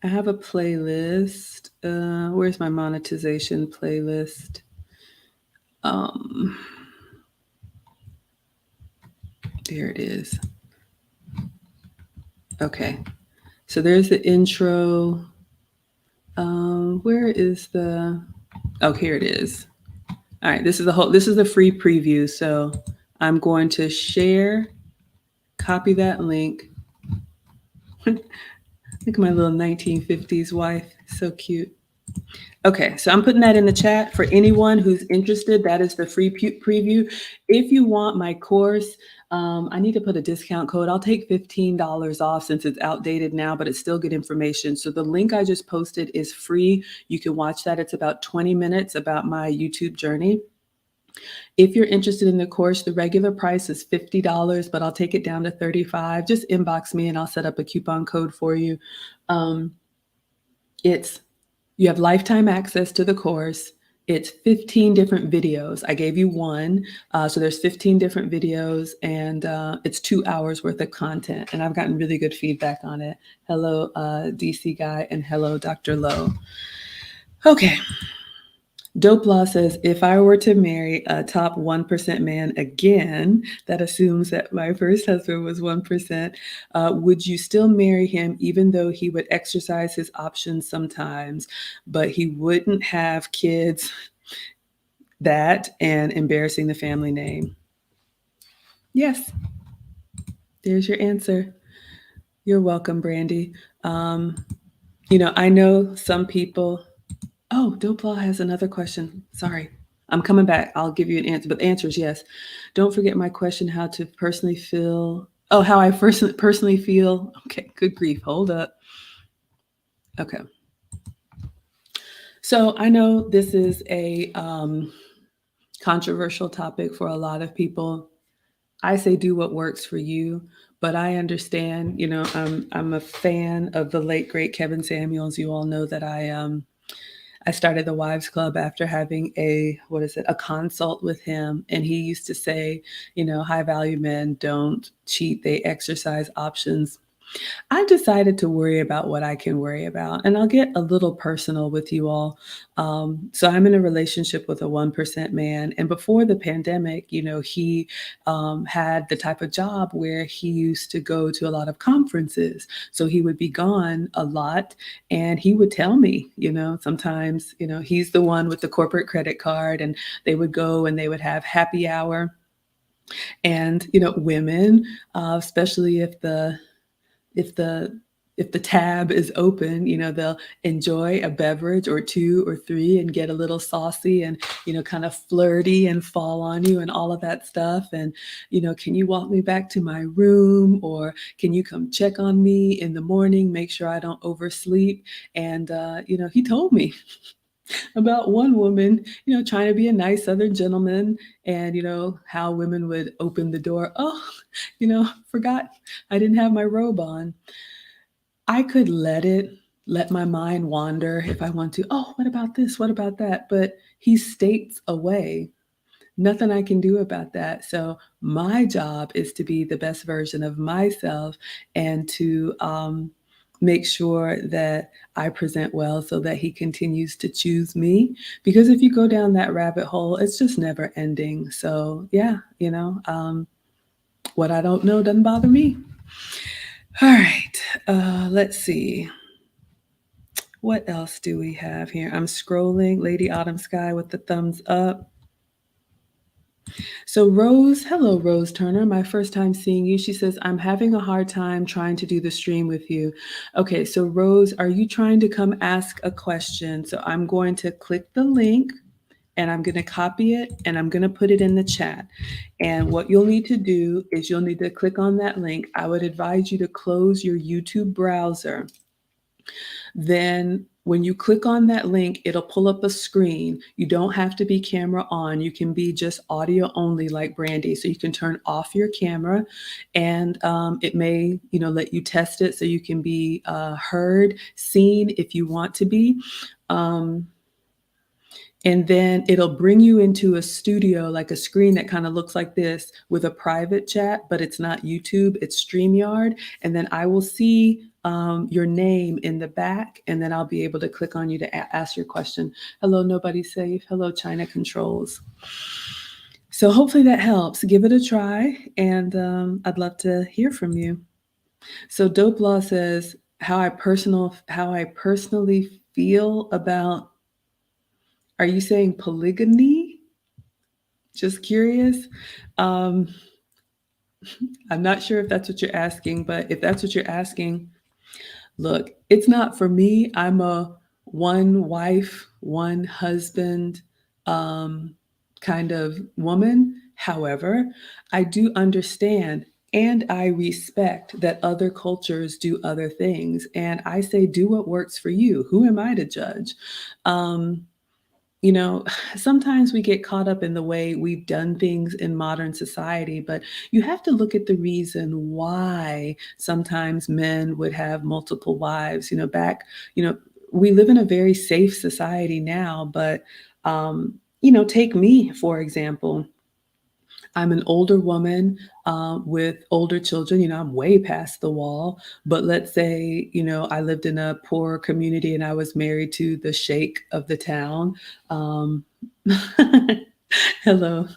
have a playlist. Where's my monetization playlist? There it is. Okay, so there's the intro. Where is the? Oh, here it is. All right, this is the free preview. So I'm going to share, copy that link. Look at my little 1950s wife, so cute. Okay, so I'm putting that in the chat for anyone who's interested. That is the free preview. If you want my course, I need to put a discount code. I'll take $15 off since it's outdated now, but it's still good information. So the link I just posted is free. You can watch that. It's about 20 minutes about my YouTube journey. If you're interested in the course, the regular price is $50, but I'll take it down to $35. Just inbox me and I'll set up a coupon code for you. You have lifetime access to the course. It's 15 different videos. I gave you one. So there's 15 different videos and it's 2 hours worth of content. And I've gotten really good feedback on it. Hello, DC Guy, and hello, Dr. Lowe. Okay. Dope Law says, if I were to marry a top 1% man again, that assumes that my first husband was 1%, would you still marry him even though he would exercise his options sometimes, but he wouldn't have kids, that, and embarrassing the family name? Yes. There's your answer. You're welcome, Brandy. I know some people... Oh, Dope Law has another question. Sorry. I'm coming back. I'll give you an answer, but the answer is yes. Don't forget my question, how to personally feel. Oh, how I personally feel. Okay, good grief. Hold up. Okay. So I know this is a controversial topic for a lot of people. I say do what works for you, but I understand, I'm a fan of the late, great Kevin Samuels. You all know that I started the Wives Club after having a consult with him. And he used to say, high value men don't cheat, they exercise options. I've decided to worry about what I can worry about, and I'll get a little personal with you all. So I'm in a relationship with a 1% man, and before the pandemic, he had the type of job where he used to go to a lot of conferences. So he would be gone a lot, and he would tell me, sometimes, he's the one with the corporate credit card, and they would go and they would have happy hour. And women, especially if the if the tab is open, they'll enjoy a beverage or two or three and get a little saucy and, kind of flirty and fall on you and all of that stuff. And, can you walk me back to my room, or can you come check on me in the morning, make sure I don't oversleep? And, he told me about one woman, trying to be a nice Southern gentleman, and, how women would open the door. Oh, forgot I didn't have my robe on. I could let my mind wander if I want to. Oh, what about this? What about that? But he states away. Nothing I can do about that. So my job is to be the best version of myself and to make sure that I present well so that he continues to choose me. Because if you go down that rabbit hole, it's just never ending. So yeah, what I don't know doesn't bother me. All right, let's see. What else do we have here? I'm scrolling. Lady Autumn Sky with the thumbs up. So hello Rose Turner, my first time seeing you. She says, I'm having a hard time trying to do the stream with you. Okay, so Rose, are you trying to come ask a question? So I'm going to click the link and I'm going to copy it and I'm going to put it in the chat. And what you'll need to do is you'll need to click on that link. I would advise you to close your YouTube browser. Then when you click on that link, it'll pull up a screen. You don't have to be camera on. You can be just audio only like Brandy. So you can turn off your camera and it may, let you test it so you can be heard, seen if you want to be. And then it'll bring you into a studio, like a screen that kind of looks like this with a private chat, but it's not YouTube, it's StreamYard. And then I will see your name in the back, and then I'll be able to click on you to ask your question. Hello, nobody's safe. Hello, China Controls. So hopefully that helps. Give it a try, and I'd love to hear from you. So Dope Law says, how I personally feel about, are you saying polygamy? Just curious. I'm not sure if that's what you're asking, but if that's what you're asking, look, it's not for me. I'm a one wife, one husband kind of woman. However, I do understand and I respect that other cultures do other things. And I say, do what works for you. Who am I to judge? Sometimes we get caught up in the way we've done things in modern society, but you have to look at the reason why sometimes men would have multiple wives. We live in a very safe society now, but, take me, for example. I'm an older woman with older children. I'm way past the wall. But let's say, I lived in a poor community and I was married to the sheikh of the town. Hello.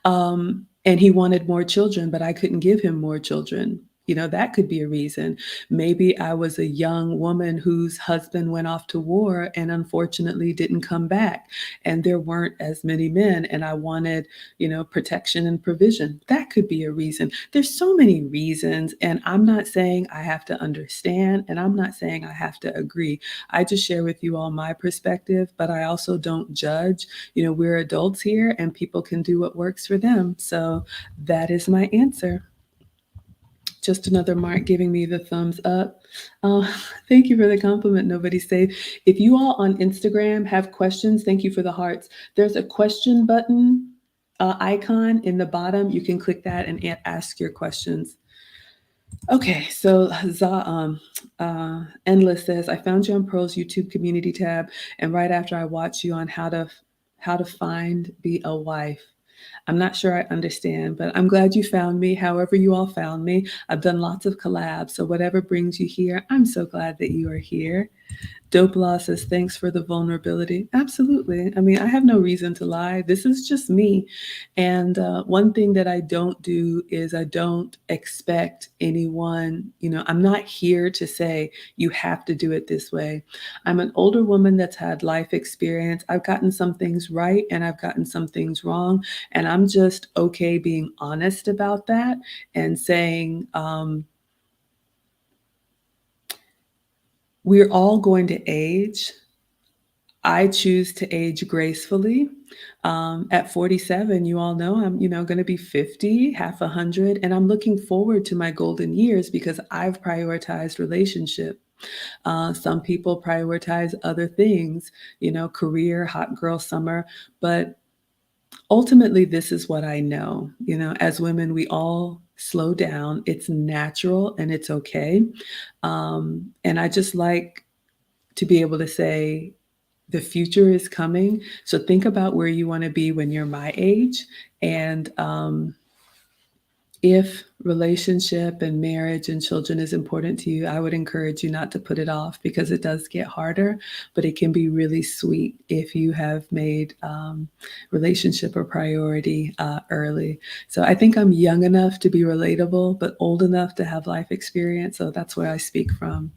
And he wanted more children, but I couldn't give him more children. That could be a reason. Maybe I was a young woman whose husband went off to war and unfortunately didn't come back. And there weren't as many men, and I wanted, protection and provision. That could be a reason. There's so many reasons. And I'm not saying I have to understand, and I'm not saying I have to agree. I just share with you all my perspective, but I also don't judge. We're adults here and people can do what works for them. So that is my answer. Just another Mark giving me the thumbs up. Thank you for the compliment, Nobody's Safe. If you all on Instagram have questions, thank you for the hearts. There's a question button icon in the bottom. You can click that and ask your questions. Okay, so Endless says, I found you on Pearl's YouTube community tab, and right after I watched you on how to find be a wife. I'm not sure I understand, but I'm glad you found me. However, you all found me. I've done lots of collabs, so whatever brings you here, I'm so glad that you are here. Dope Law says, thanks for the vulnerability. Absolutely. I mean, I have no reason to lie. This is just me. And one thing that I don't do is I don't expect anyone, I'm not here to say, you have to do it this way. I'm an older woman that's had life experience. I've gotten some things right and I've gotten some things wrong. And I'm just okay being honest about that and saying, we're all going to age. I choose to age gracefully. At 47, you all know I'm, going to be 50, half 100, and I'm looking forward to my golden years because I've prioritized relationship. Some people prioritize other things, career, hot girl summer, but ultimately, this is what I know. As women, we all slow down. It's natural and it's okay. And I just like to be able to say, the future is coming. So think about where you want to be when you're my age. And if relationship and marriage and children is important to you, I would encourage you not to put it off because it does get harder, but it can be really sweet if you have made relationship a priority early. So I think I'm young enough to be relatable, but old enough to have life experience. So that's where I speak from.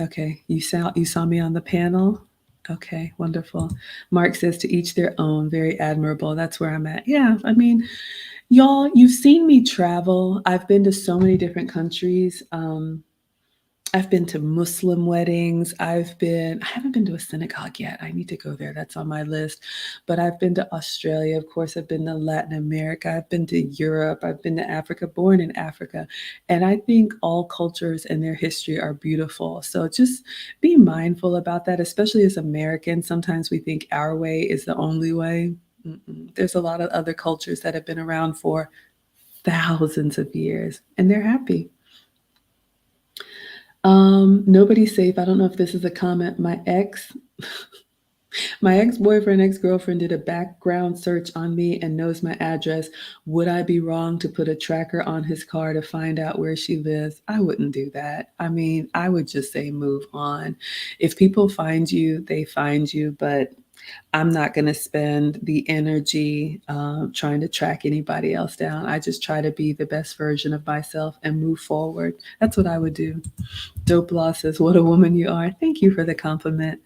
Okay, you saw me on the panel. Okay, wonderful. Mark says to each their own, very admirable. That's where I'm at. Yeah, I mean, y'all, you've seen me travel. I've been to so many different countries. I've been to Muslim weddings. I haven't been to a synagogue yet. I need to go there. That's on my list. But I've been to Australia. Of course, I've been to Latin America. I've been to Europe. I've been to Africa, born in Africa. And I think all cultures and their history are beautiful. So just be mindful about that, especially as Americans. Sometimes we think our way is the only way. There's a lot of other cultures that have been around for thousands of years, and they're happy. Nobody's safe. I don't know if this is a comment. My ex-boyfriend, ex-girlfriend did a background search on me and knows my address. Would I be wrong to put a tracker on his car to find out where she lives? I wouldn't do that. I mean, I would just say move on. If people find you, they find you, but I'm not going to spend the energy trying to track anybody else down. I just try to be the best version of myself and move forward. That's what I would do. Dope Law says, what a woman you are. Thank you for the compliment.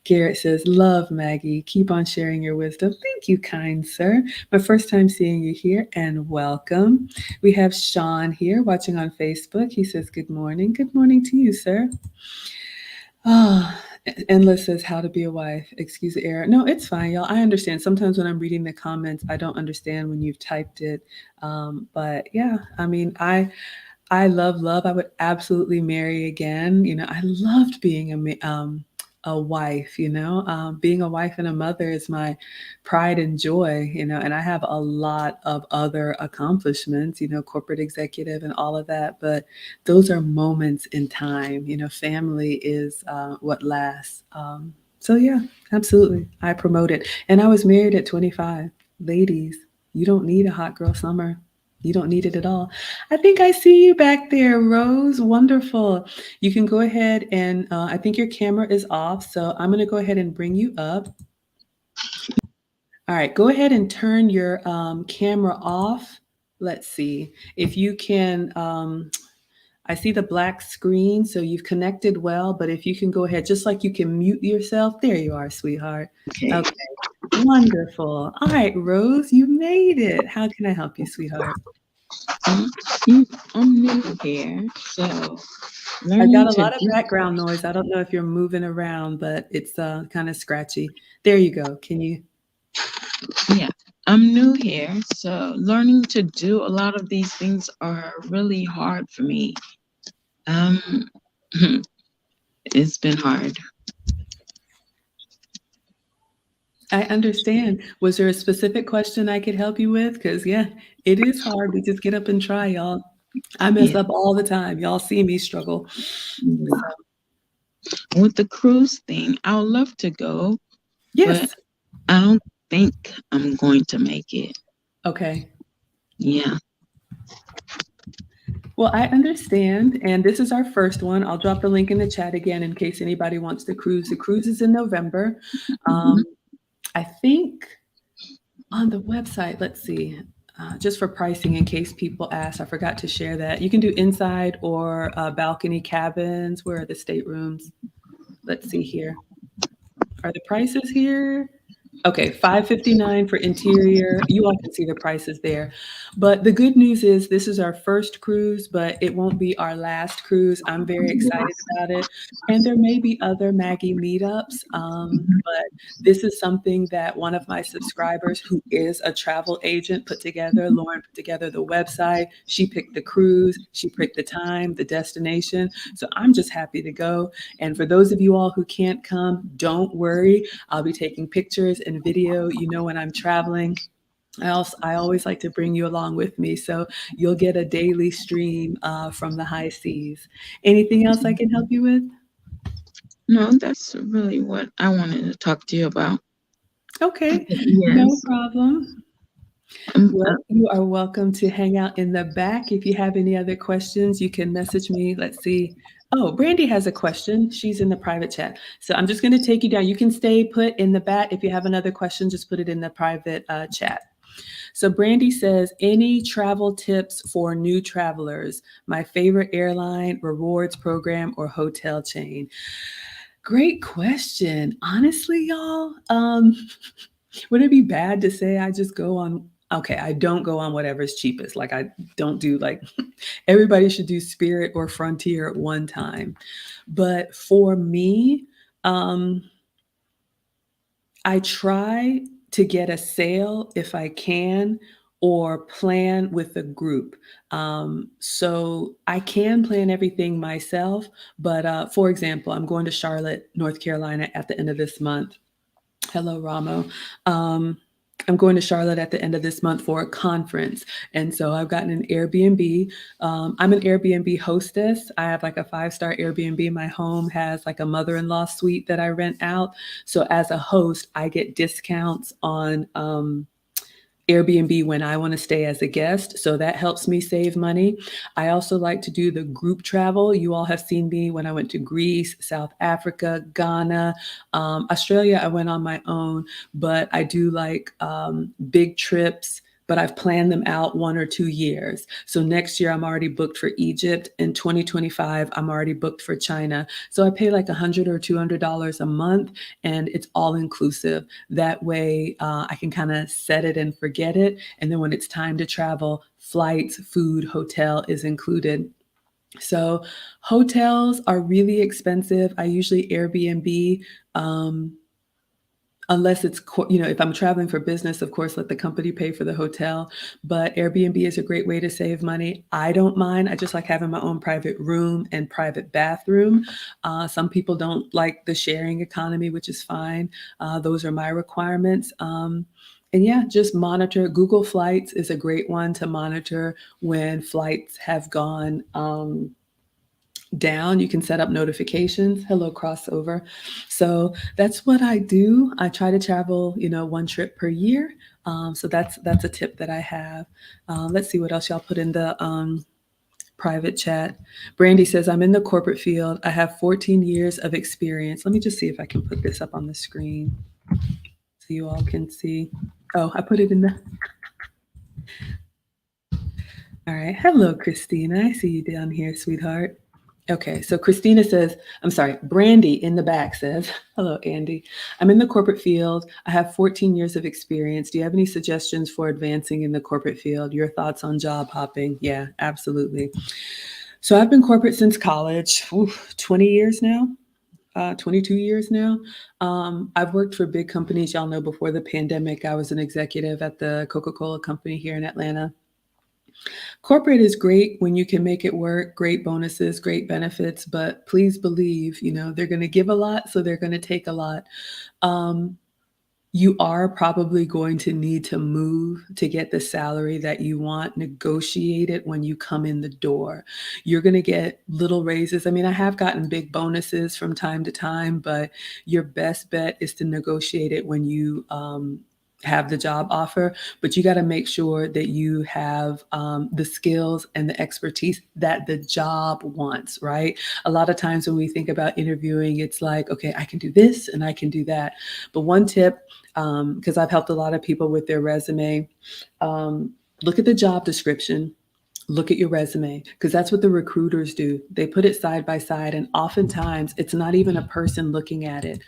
Garrett says, love Maggie. Keep on sharing your wisdom. Thank you, kind sir. My first time seeing you here and welcome. We have Sean here watching on Facebook. He says, good morning. Good morning to you, sir. Ah, Endless says how to be a wife. Excuse the error. No, it's fine, y'all. I understand. Sometimes when I'm reading the comments, I don't understand when you've typed it. But yeah, I mean, I love love. I would absolutely marry again. I loved being a wife. Being a wife and a mother is my pride and joy. And I have a lot of other accomplishments. Corporate executive and all of that. But those are moments in time. Family is what lasts. So yeah, absolutely, I promote it. And I was married at 25. Ladies, you don't need a hot girl summer. You don't need it at all. I think I see you back there, Rose. Wonderful. You can go ahead and I think your camera is off. So I'm going to go ahead and bring you up. All right, go ahead and turn your camera off. Let's see if you can. I see the black screen, so you've connected well. But if you can go ahead, just like you can mute yourself. There you are, sweetheart. Okay. Wonderful. All right, Rose, you made it. How can I help you, sweetheart? I'm new here, so I got a lot of background noise. I don't know if you're moving around, but it's kind of scratchy. There you go. Can you? Yeah, I'm new here, so learning to do a lot of these things are really hard for me. Um, it's been hard. I understand. Was there a specific question I could help you with? Because, yeah, it is hard. We just get up and try, y'all. I mess Yeah. up all the time. Y'all see me struggle. Yeah. With the cruise thing, I would love to go, but Yes. I don't think I'm going to make it. Okay. Yeah. Well, I understand. And this is our first one. I'll drop the link in the chat again in case anybody wants to cruise. The cruise is in November. I think on the website, let's see, just for pricing in case people ask, I forgot to share that. You can do inside or balcony cabins. Where are the staterooms? Let's see here. Are the prices here? Okay, $559 for interior. You all can see the prices there. But the good news is this is our first cruise, but it won't be our last cruise. I'm very excited about it. And there may be other Maggie meetups, but this is something that one of my subscribers who is a travel agent put together. Lauren put together the website. She picked the cruise. She picked the time, the destination. So I'm just happy to go. And for those of you all who can't come, don't worry. I'll be taking pictures and video. You know, when I'm traveling, I always like to bring you along with me. So you'll get a daily stream from the high seas. Anything else I can help you with? No, that's really what I wanted to talk to you about. Okay, Yes. no problem. Well, you are welcome to hang out in the back. If you have any other questions, you can message me. Let's see. Oh, Brandy has a question. She's in the private chat. So I'm just going to take you down. You can stay put in the back. If you have another question, just put it in the private chat. So Brandy says, any travel tips for new travelers? My favorite airline, rewards program, or hotel chain? Great question. Honestly, y'all, would it be bad to say I just go on? Okay, I don't go on whatever's cheapest. Like I don't do like everybody should do Spirit or Frontier at one time. But for me, I try to get a sale if I can or plan with a group. So I can plan everything myself. But for example, I'm going to Charlotte, North Carolina at the end of this month. Hello, Ramo. I'm going to Charlotte at the end of this month for a conference. And so I've gotten an Airbnb. I'm an Airbnb hostess. I have like a 5-star Airbnb. My home has like a mother-in-law suite that I rent out. So as a host, I get discounts on Airbnb when I want to stay as a guest. So that helps me save money. I also like to do the group travel. You all have seen me when I went to Greece, South Africa, Ghana, Australia. I went on my own, but I do like big trips. But I've planned them out 1 or 2 years. So next year I'm already booked for Egypt. In 2025, I'm already booked for China. So I pay like $100 or $200 a month, and it's all inclusive. That way I can kind of set it and forget it. And then when it's time to travel, flights, food, hotel is included. So hotels are really expensive. I usually Airbnb. Unless it's, if I'm traveling for business, of course, let the company pay for the hotel. But Airbnb is a great way to save money. I don't mind. I just like having my own private room and private bathroom. Some people don't like the sharing economy, which is fine. Those are my requirements. And yeah, just monitor. Google Flights is a great one to monitor when flights have gone down. You can set up notifications. Hello, crossover. So that's what I do. I try to travel, 1 trip per year. So that's a tip that I have. Let's see what else y'all put in the private chat. Brandy says, I'm in the corporate field. I have 14 years of experience. Let me just see if I can put this up on the screen so you all can see. Oh, I put it in the... All right. Hello, Christina. I see you down here, sweetheart. Okay, so Christina says, I'm sorry, Brandy in the back says, hello, Andy. I'm in the corporate field. I have 14 years of experience. Do you have any suggestions for advancing in the corporate field? Your thoughts on job hopping? Yeah, absolutely. So I've been corporate since college, 20 years now. 22 years now. I've worked for big companies. Y'all know before the pandemic, I was an executive at the Coca-Cola company here in Atlanta. Corporate is great when you can make it work, great bonuses, great benefits, but please believe, they're going to give a lot, so they're going to take a lot. You are probably going to need to move to get the salary that you want. Negotiate it when you come in the door. You're going to get little raises. I mean, I have gotten big bonuses from time to time, but your best bet is to negotiate it when you have the job offer, but you got to make sure that you have the skills and the expertise that the job wants, right? A lot of times when we think about interviewing, it's like, okay, I can do this and I can do that. But one tip, because I've helped a lot of people with their resume, look at the job description. Look at your resume, because that's what the recruiters do. They put it side by side, and oftentimes it's not even a person looking at it.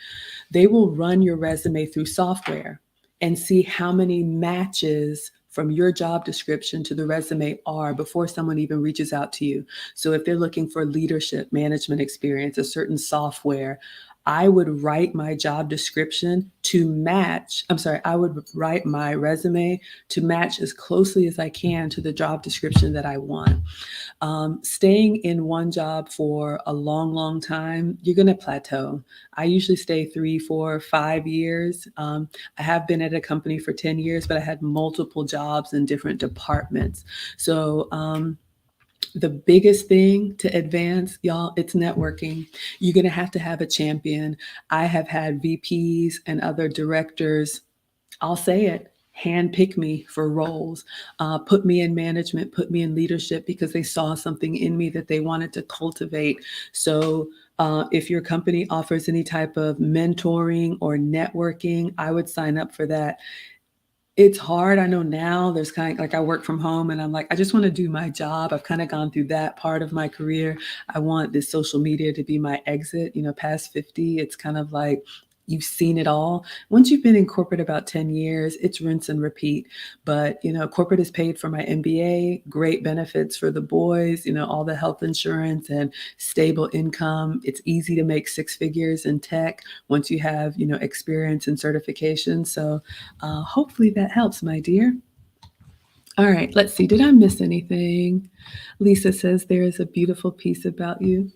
They will run your resume through software and see how many matches from your job description to the resume are before someone even reaches out to you. So if they're looking for leadership management experience, a certain software, I would write my job description to match, I would write my resume to match as closely as I can to the job description that I want. Staying in one job for a long, long time, you're going to plateau. I usually stay 3, 4, 5 years. I have been at a company for 10 years, but I had multiple jobs in different departments. So, the biggest thing to advance, y'all, it's networking. You're going to have a champion. I have had VPs and other directors, I'll say it, handpick me for roles, put me in management, put me in leadership because they saw something in me that they wanted to cultivate. So if your company offers any type of mentoring or networking, I would sign up for that. It's hard. I know now there's kind of like I work from home and I'm like, I just want to do my job. I've kind of gone through that part of my career. I want this social media to be my exit, past 50. It's kind of like you've seen it all. Once you've been in corporate about 10 years, it's rinse and repeat. But, corporate is paid for my MBA, great benefits for the boys, all the health insurance and stable income. It's easy to make 6 figures in tech once you have, experience and certification. So hopefully that helps, my dear. All right, let's see. Did I miss anything? Lisa says there is a beautiful piece about you.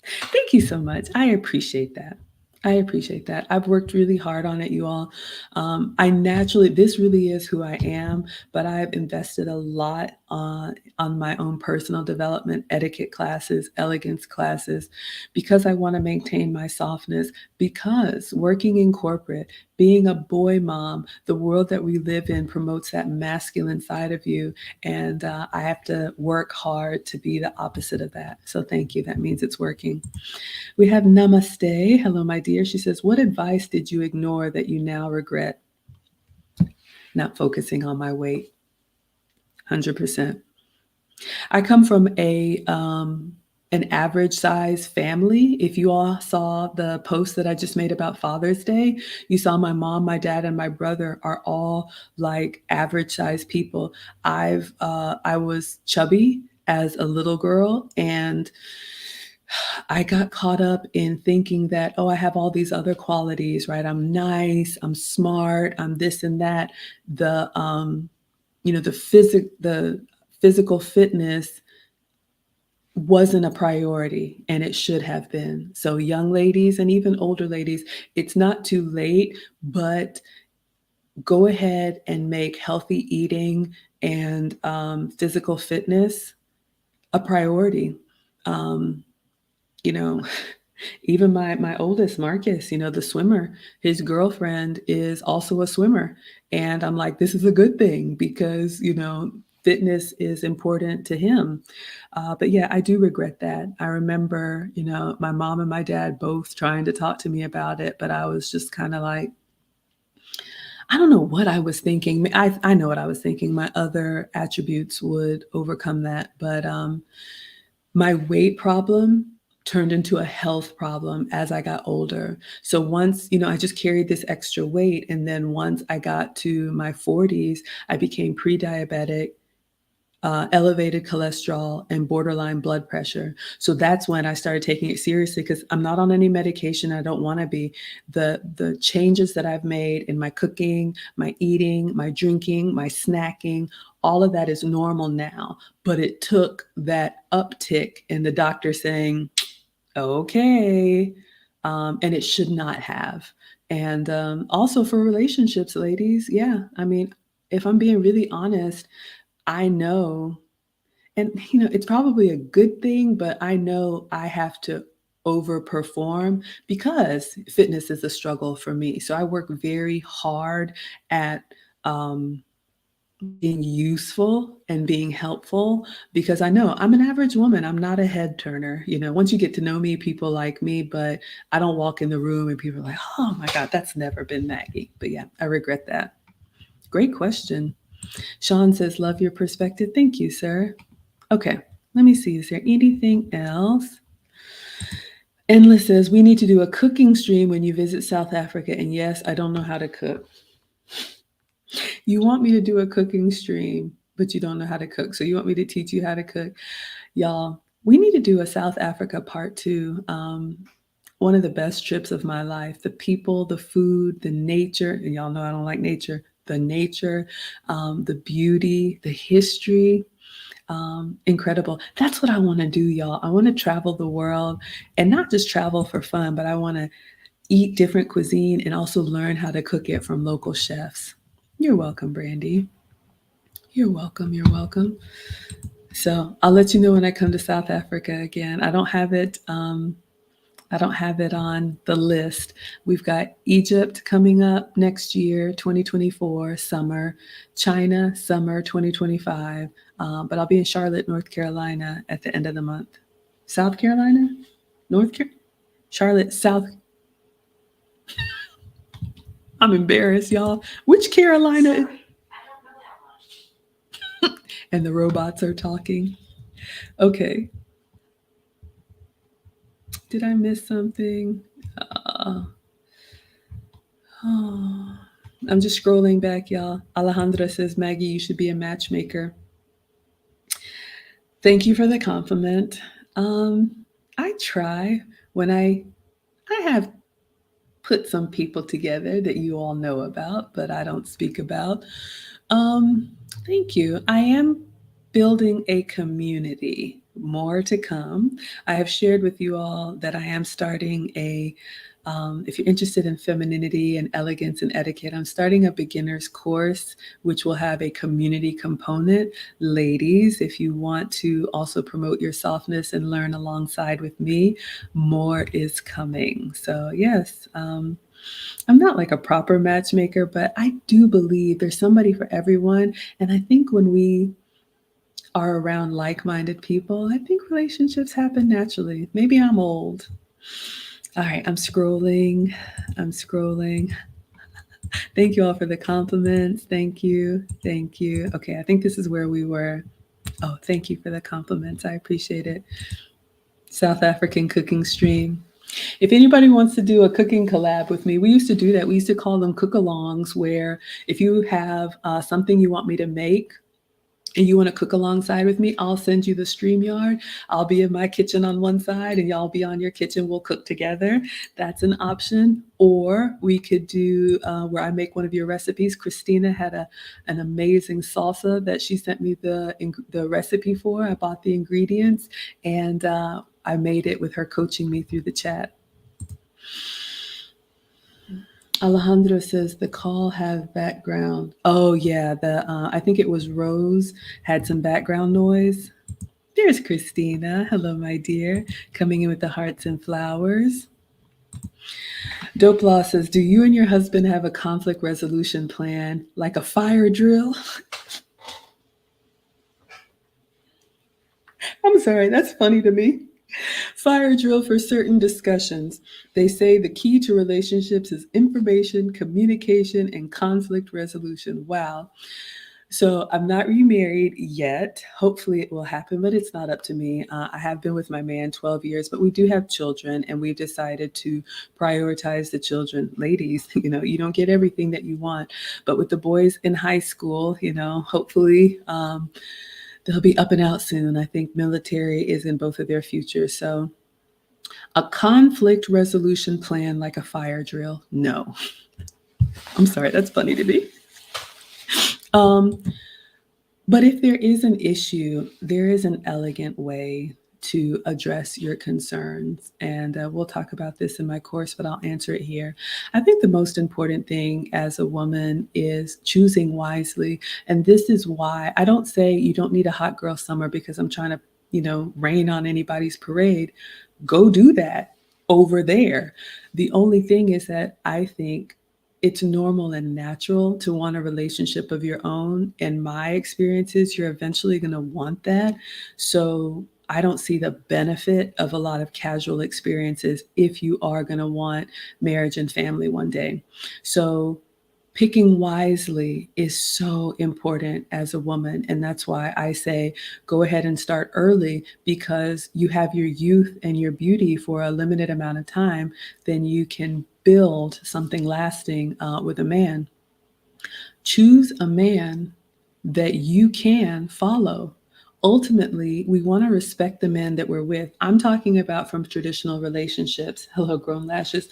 Thank you so much. I appreciate that. I've worked really hard on it, you all. This really is who I am, but I've invested a lot on my own personal development, etiquette classes, elegance classes, because I want to maintain my softness, because working in corporate, being a boy mom, the world that we live in promotes that masculine side of you. And I have to work hard to be the opposite of that. So thank you. That means it's working. We have Namaste. Hello, my dear. She says, what advice did you ignore that you now regret? Not focusing on my weight. 100%. I come from an average size family. If you all saw the post that I just made about Father's Day, you saw my mom, my dad, and my brother are all like average size people. I was chubby as a little girl, and I got caught up in thinking that, I have all these other qualities, right? I'm nice, I'm smart, I'm this and that. The physical fitness wasn't a priority, and it should have been. So young ladies and even older ladies, it's not too late, but go ahead and make healthy eating and physical fitness a priority. Even my oldest, Marcus, the swimmer, his girlfriend is also a swimmer. And I'm like, this is a good thing because, fitness is important to him. But yeah, I do regret that. I remember, my mom and my dad both trying to talk to me about it, but I was just kind of like, I don't know what I was thinking. I know what I was thinking. My other attributes would overcome that. But my weight problem turned into a health problem as I got older. So once, I just carried this extra weight. And then once I got to my 40s, I became pre-diabetic, elevated cholesterol, and borderline blood pressure. So that's when I started taking it seriously, because I'm not on any medication. I don't want to be. The changes that I've made in my cooking, my eating, my drinking, my snacking, all of that is normal now. But it took that uptick in the doctor saying, okay, and it should not have. And also for relationships, ladies, yeah, I mean, if I'm being really honest, I know, and it's probably a good thing, but I know I have to overperform because fitness is a struggle for me. So I work very hard at being useful and being helpful because I know I'm an average woman. I'm not a head turner. Once you get to know me, people like me, but I don't walk in the room and people are like, oh my God, that's never been Maggie. But yeah, I regret that. Great question. Sean says, love your perspective. Thank you, sir. Okay, let me see. Is there anything else? Endless says, we need to do a cooking stream when you visit South Africa. And yes, I don't know how to cook. You want me to do a cooking stream, but you don't know how to cook. So you want me to teach you how to cook? Y'all, we need to do a South Africa part 2. One of the best trips of my life. The people, the food, the nature, and y'all know I don't like nature. The nature, the beauty, the history. Incredible. That's what I want to do, y'all. I want to travel the world and not just travel for fun, but I want to eat different cuisine and also learn how to cook it from local chefs. You're welcome, Brandy. You're welcome. You're welcome. So I'll let you know when I come to South Africa again. I don't have it on the list. We've got Egypt coming up next year, 2024, summer, China, summer 2025. But I'll be in Charlotte, North Carolina at the end of the month. South Carolina? Charlotte, South. I'm embarrassed, y'all. Which Carolina? Sorry, I don't know that one. And the robots are talking. Okay. Did I miss something? I'm just scrolling back, y'all. Alejandra says, Maggie, you should be a matchmaker. Thank you for the compliment. I try when I have put some people together that you all know about, but I don't speak about. Thank you. I am building a community. More to come. I have shared with you all that I am starting if you're interested in femininity and elegance and etiquette, I'm starting a beginner's course, which will have a community component. Ladies, if you want to also promote your softness and learn alongside with me, more is coming. So yes, I'm not like a proper matchmaker, but I do believe there's somebody for everyone. And I think when we are around like-minded people, I think relationships happen naturally. Maybe I'm old. All right, I'm scrolling. Thank you all for the compliments. Thank you. Okay, I think this is where we were. Oh, thank you for the compliments. I appreciate it. South African cooking stream. If anybody wants to do a cooking collab with me, we used to do that. We used to call them cook-alongs, where if you have something you want me to make, and you want to cook alongside with me, I'll send you the StreamYard. I'll be in my kitchen on one side and y'all be on your kitchen. We'll cook together. That's an option. Or we could do where I make one of your recipes. Christina had an amazing salsa that she sent me the recipe for. I bought the ingredients and I made it with her coaching me through the chat. Alejandro says the call have background. Oh yeah, I think it was Rose had some background noise. There's Christina. Hello, my dear. Coming in with the hearts and flowers. Dope Law says, do you and your husband have a conflict resolution plan, like a fire drill? I'm sorry, that's funny to me. Fire drill for certain discussions. They say the key to relationships is information, communication, and conflict resolution. Wow. So I'm not remarried yet. Hopefully it will happen, but it's not up to me. I have been with my man 12 years, but we do have children and we've decided to prioritize the children. Ladies, you don't get everything that you want, but with the boys in high school, hopefully, they'll be up and out soon. I think military is in both of their futures. So a conflict resolution plan like a fire drill? No. I'm sorry, that's funny to me. But if there is an issue, there is an elegant way to address your concerns. And we'll talk about this in my course, but I'll answer it here. I think the most important thing as a woman is choosing wisely. And this is why I don't say you don't need a hot girl summer because I'm trying to, rain on anybody's parade. Go do that. over there. The only thing is that I think it's normal and natural to want a relationship of your own. In my experiences, you're eventually going to want that. So I don't see the benefit of a lot of casual experiences if you are going to want marriage and family one day. So picking wisely is so important as a woman. And that's why I say go ahead and start early, because you have your youth and your beauty for a limited amount of time. Then you can build something lasting with a man. Choose a man that you can follow. Ultimately, we want to respect the men that we're with. I'm talking about from traditional relationships. Hello, grown lashes.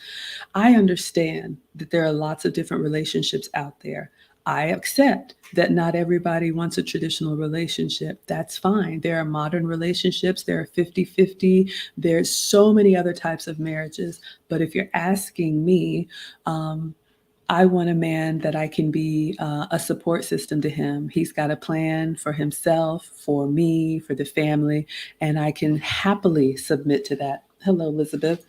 I understand that there are lots of different relationships out there. I accept that not everybody wants a traditional relationship. That's fine. There are modern relationships. There are 50-50. There's so many other types of marriages. But if you're asking me, I want a man that I can be a support system to him. He's got a plan for himself, for me, for the family, and I can happily submit to that. Hello, Elizabeth.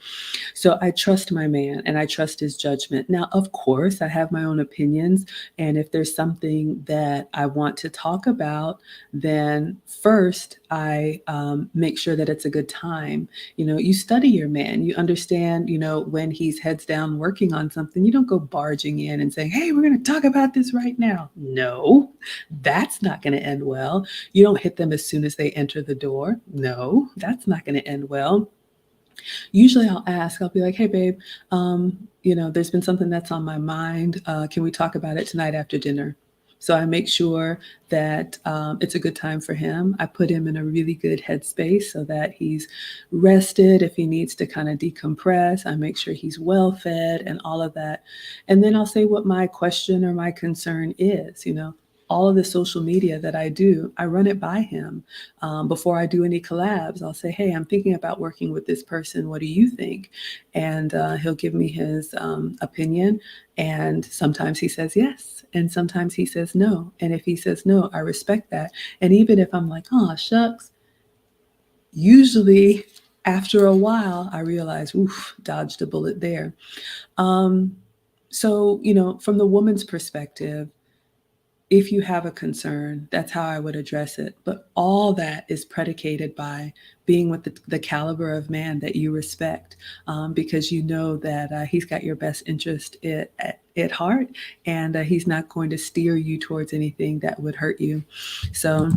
So I trust my man and I trust his judgment. Now, of course, I have my own opinions. And if there's something that I want to talk about, then first I make sure that it's a good time. You study your man, you understand, when he's heads down working on something, you don't go barging in and saying, hey, we're going to talk about this right now. No, that's not going to end well. You don't hit them as soon as they enter the door. No, that's not going to end well. Usually I'll be like, hey, babe, there's been something that's on my mind. Can we talk about it tonight after dinner? So I make sure that it's a good time for him. I put him in a really good headspace so that he's rested. If he needs to kind of decompress, I make sure he's well fed and all of that. And then I'll say what my question or my concern is. All of the social media that I do, I run it by him. Before I do any collabs, I'll say, hey, I'm thinking about working with this person. What do you think? And he'll give me his opinion. And sometimes he says yes. And sometimes he says no. And if he says no, I respect that. And even if I'm like, oh, shucks, usually after a while, I realize, oof, dodged a bullet there. So, from the woman's perspective, if you have a concern, that's how I would address it. But all that is predicated by being with the caliber of man that you respect, because you know that he's got your best interest at heart, and he's not going to steer you towards anything that would hurt you. So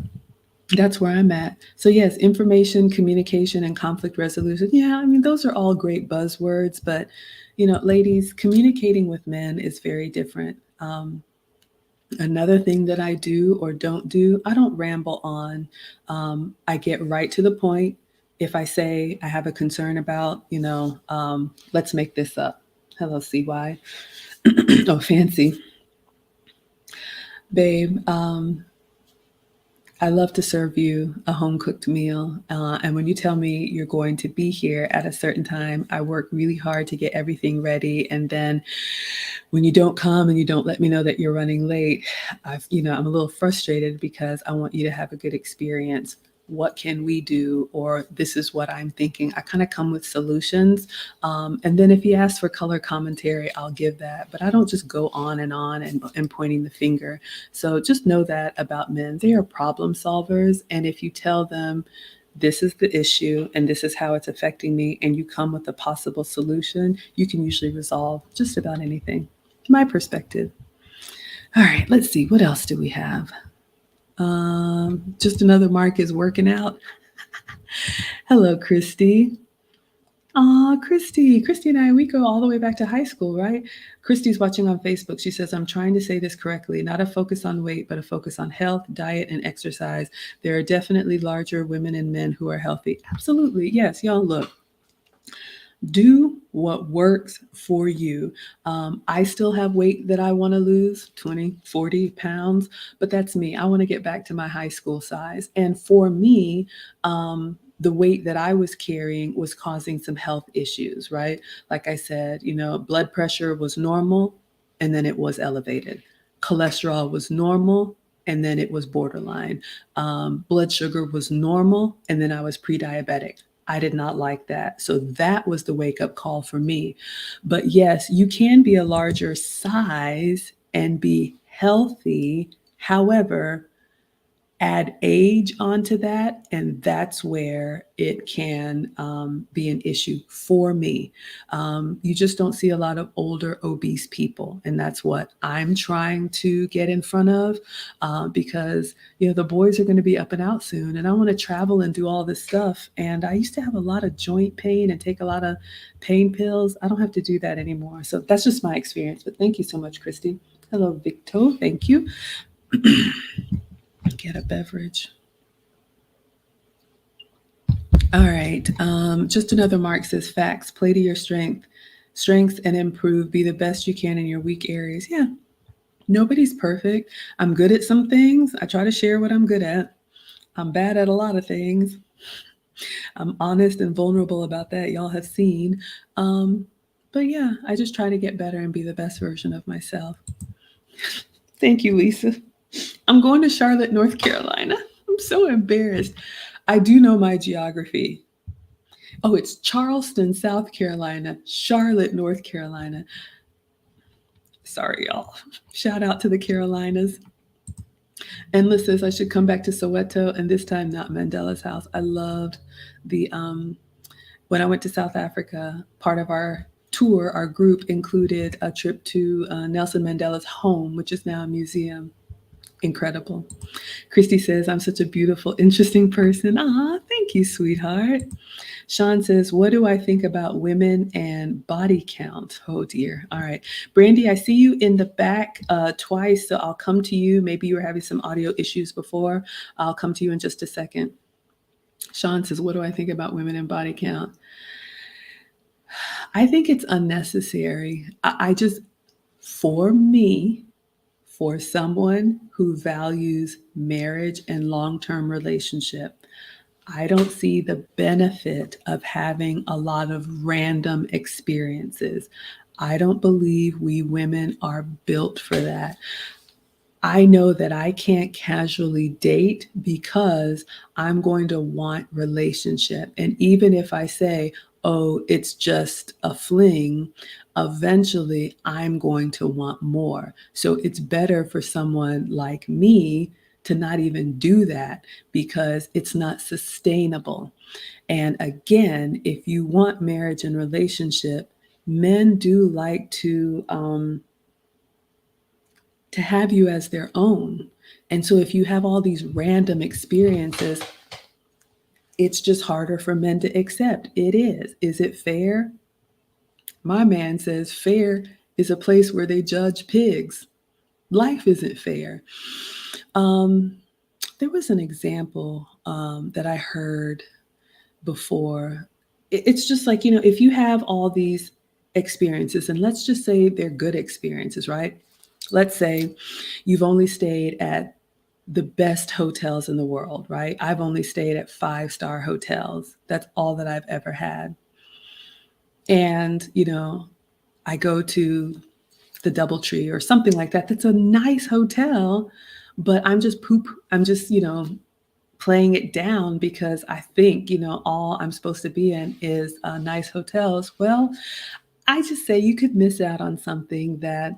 that's where I'm at. So yes, information, communication, and conflict resolution. Yeah, I mean, those are all great buzzwords, but ladies, communicating with men is very different. Another thing that I do or don't do, I don't ramble on. I get right to the point. If I say I have a concern about, let's make this up. Hello, CY. Oh, fancy. Babe, I love to serve you a home cooked meal. And when you tell me you're going to be here at a certain time, I work really hard to get everything ready. And then when you don't come and you don't let me know that you're running late, I'm a little frustrated because I want you to have a good experience. What can we do? Or this is what I'm thinking. I kind of come with solutions. And then if he asks for color commentary, I'll give that. But I don't just go on and pointing the finger. So just know that about men. They are problem solvers. And if you tell them, this is the issue and this is how it's affecting me, and you come with a possible solution, you can usually resolve just about anything. My perspective. All right, let's see. What else do we have? Just another Mark is working out. Hello, Christy. Christy and I, we go all the way back to high school, right? Christy's watching on Facebook. She says, I'm trying to say this correctly, not a focus on weight, but a focus on health, diet, and exercise. There are definitely larger women and men who are healthy. Absolutely. Yes, y'all, look. Do what works for you. I still have weight that I want to lose, 20, 40 pounds, but that's me. I want to get back to my high school size. And for me, the weight that I was carrying was causing some health issues, right? Like I said, blood pressure was normal and then it was elevated. Cholesterol was normal and then it was borderline. Blood sugar was normal and then I was pre-diabetic. I did not like that. So that was the wake up call for me. But yes, you can be a larger size and be healthy. However, add age onto that, and that's where it can be an issue for me. You just don't see a lot of older obese people, and that's what I'm trying to get in front of, because the boys are going to be up and out soon, and I want to travel and do all this stuff. And I used to have a lot of joint pain and take a lot of pain pills. I don't have to do that anymore. So that's just my experience. But thank you so much, Christy. Hello, Victor. Thank you. Get a beverage. All right. Just another mark says facts. Play to your strengths and improve. Be the best you can in your weak areas. Yeah. Nobody's perfect. I'm good at some things. I try to share what I'm good at. I'm bad at a lot of things. I'm honest and vulnerable about that. Y'all have seen. But yeah, I just try to get better and be the best version of myself. Thank you, Lisa. I'm going to Charlotte, North Carolina. I'm so embarrassed. I do know my geography. Oh, it's Charleston, South Carolina, Charlotte, North Carolina. Sorry, y'all. Shout out to the Carolinas. And Liz says I should come back to Soweto, and this time not Mandela's house. I loved the, when I went to South Africa, part of our tour, our group included a trip to Nelson Mandela's home, which is now a museum. Incredible. Christy says, I'm such a beautiful, interesting person. Ah, thank you, sweetheart. Sean says, what do I think about women and body count? Oh, dear. All right. Brandy, I see you in the back twice, so I'll come to you. Maybe you were having some audio issues before. I'll come to you in just a second. Sean says, what do I think about women and body count? I think it's unnecessary. I just, for me, for someone who values marriage and long-term relationship, I don't see the benefit of having a lot of random experiences. I don't believe we women are built for that. I know that I can't casually date because I'm going to want relationship. And even if I say, oh, it's just a fling, eventually I'm going to want more. So it's better for someone like me to not even do that because it's not sustainable. And again, if you want marriage and relationship, men do like to have you as their own. And so if you have all these random experiences, it's just harder for men to accept. It is. Is it fair? My man says fair is a place where they judge pigs. Life isn't fair. There was an example that I heard before. It's just like, if you have all these experiences, and let's just say they're good experiences, right? Let's say you've only stayed at the best hotels in the world, right? I've only stayed at 5-star hotels. That's all that I've ever had. And, I go to the DoubleTree or something like that. That's a nice hotel, but I'm just playing it down because I think, all I'm supposed to be in is nice hotels. Well, I just say you could miss out on something that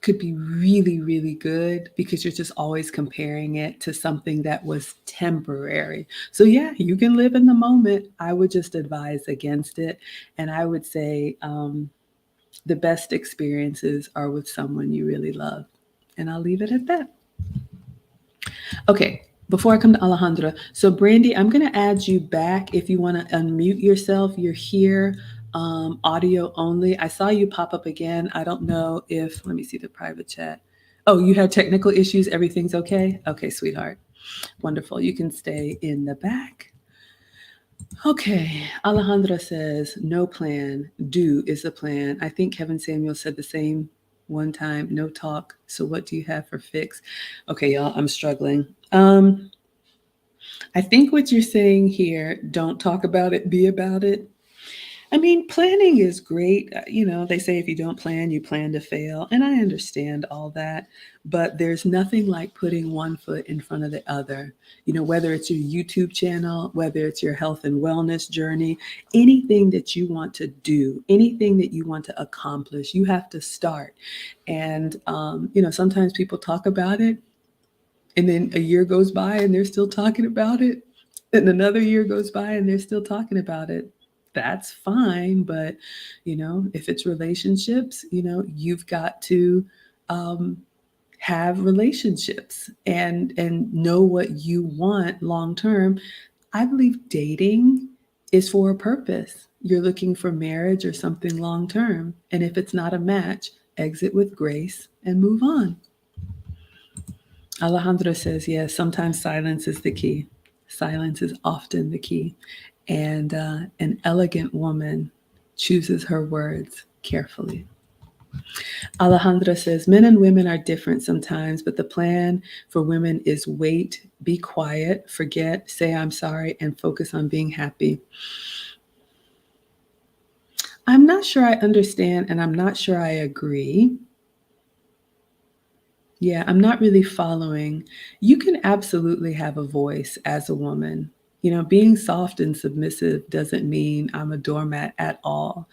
could be really, really good because you're just always comparing it to something that was temporary. So yeah, you can live in the moment. I would just advise against it. And I would say the best experiences are with someone you really love. And I'll leave it at that. Okay, before I come to Alejandra. So Brandy, I'm going to add you back if you want to unmute yourself. You're here. Audio only. I saw you pop up again. I don't know if, let me see the private chat. Oh, you had technical issues. Everything's okay? Okay, sweetheart. Wonderful. You can stay in the back. Okay. Alejandra says, no plan. Do is the plan. I think Kevin Samuel said the same one time. No talk. So what do you have for fix? Okay, y'all, I'm struggling. I think what you're saying here, don't talk about it, be about it. I mean, planning is great. They say if you don't plan, you plan to fail. And I understand all that. But there's nothing like putting one foot in front of the other. Whether it's your YouTube channel, whether it's your health and wellness journey, anything that you want to do, anything that you want to accomplish, you have to start. And, sometimes people talk about it, and then a year goes by and they're still talking about it. And another year goes by and they're still talking about it. That's fine. But, if it's relationships, you've got to have relationships and know what you want long term. I believe dating is for a purpose. You're looking for marriage or something long term. And if it's not a match, exit with grace and move on. Alejandro says, yes, sometimes silence is the key. Silence is often the key. And an elegant woman chooses her words carefully. Alejandro says, men and women are different sometimes, but the plan for women is wait, be quiet, forget, say I'm sorry, and focus on being happy. I'm not sure I understand, and I'm not sure I agree. Yeah, I'm not really following. You can absolutely have a voice as a woman. Being soft and submissive doesn't mean I'm a doormat at all.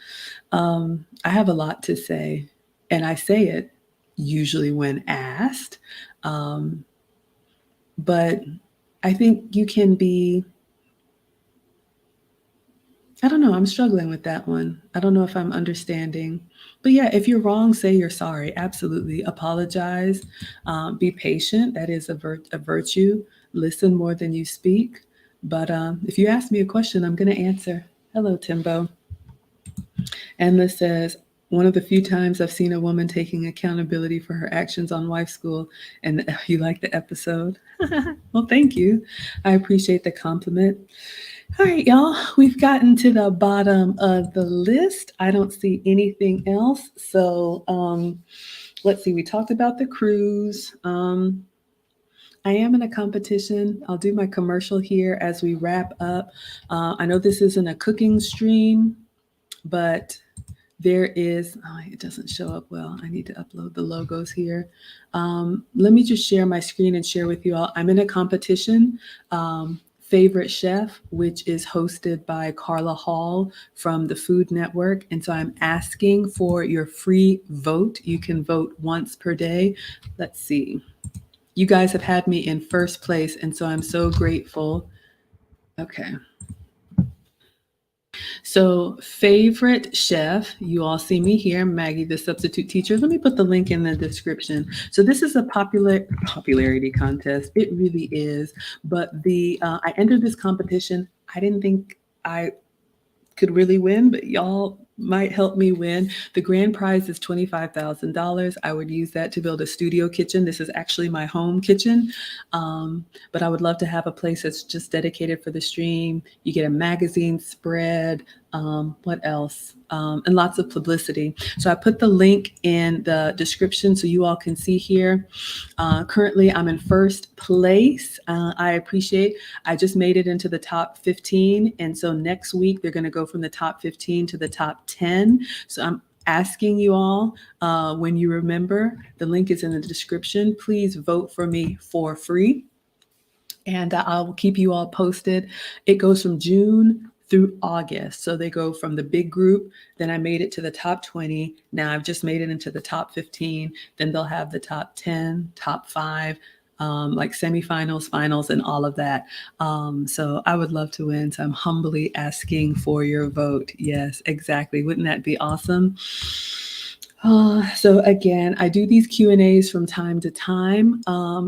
I have a lot to say, and I say it usually when asked. But I think you can be, I don't know, I'm struggling with that one. I don't know if I'm understanding. But yeah, if you're wrong, say you're sorry. Absolutely. Apologize. Be patient. That is a virtue. Listen more than you speak. But if you ask me a question, I'm going to answer. Hello, Timbo. Endless says, one of the few times I've seen a woman taking accountability for her actions on Wife School. And you like the episode? Well, thank you. I appreciate the compliment. All right, y'all, we've gotten to the bottom of the list. I don't see anything else. So let's see. We talked about the cruise. I am in a competition. I'll do my commercial here as we wrap up. I know this isn't a cooking stream, but there is, it doesn't show up well. I need to upload the logos here. Let me just share my screen and share with you all. I'm in a competition, Favorite Chef, which is hosted by Carla Hall from the Food Network. And so I'm asking for your free vote. You can vote once per day. Let's see. You guys have had me in first place, and so I'm so grateful. Okay. So favorite chef, you all see me here, Maggie, the substitute teacher. Let me put the link in the description. So this is a popularity contest. It really is. But I entered this competition. I didn't think I could really win, but y'all might help me win. The grand prize is $25,000. I would use that to build a studio kitchen. This is actually my home kitchen, but I would love to have a place that's just dedicated for the stream. You get a magazine spread. What else? And lots of publicity. So I put the link in the description so you all can see here. Currently, I'm in first place. I just made it into the top 15. And so next week, they're going to go from the top 15 to the top 10. So I'm asking you all, when you remember, the link is in the description. Please vote for me for free. And I'll keep you all posted. It goes from June through August. So they go from the big group, then I made it to the top 20. Now I've just made it into the top 15. Then they'll have the top 10, top 5, like semifinals, finals, and all of that. So I would love to win. So I'm humbly asking for your vote. Yes, exactly. Wouldn't that be awesome? So again, I do these Q&As from time to time.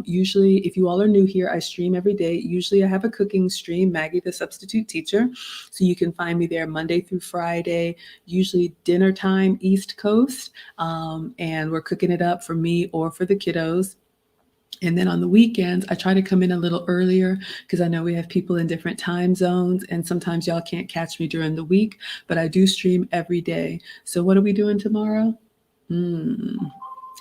Usually, if you all are new here, I stream every day. Usually I have a cooking stream, Maggie, the substitute teacher. So you can find me there Monday through Friday, usually dinner time, East Coast. And we're cooking it up for me or for the kiddos. And then on the weekends, I try to come in a little earlier because I know we have people in different time zones and sometimes y'all can't catch me during the week, but I do stream every day. So what are we doing tomorrow?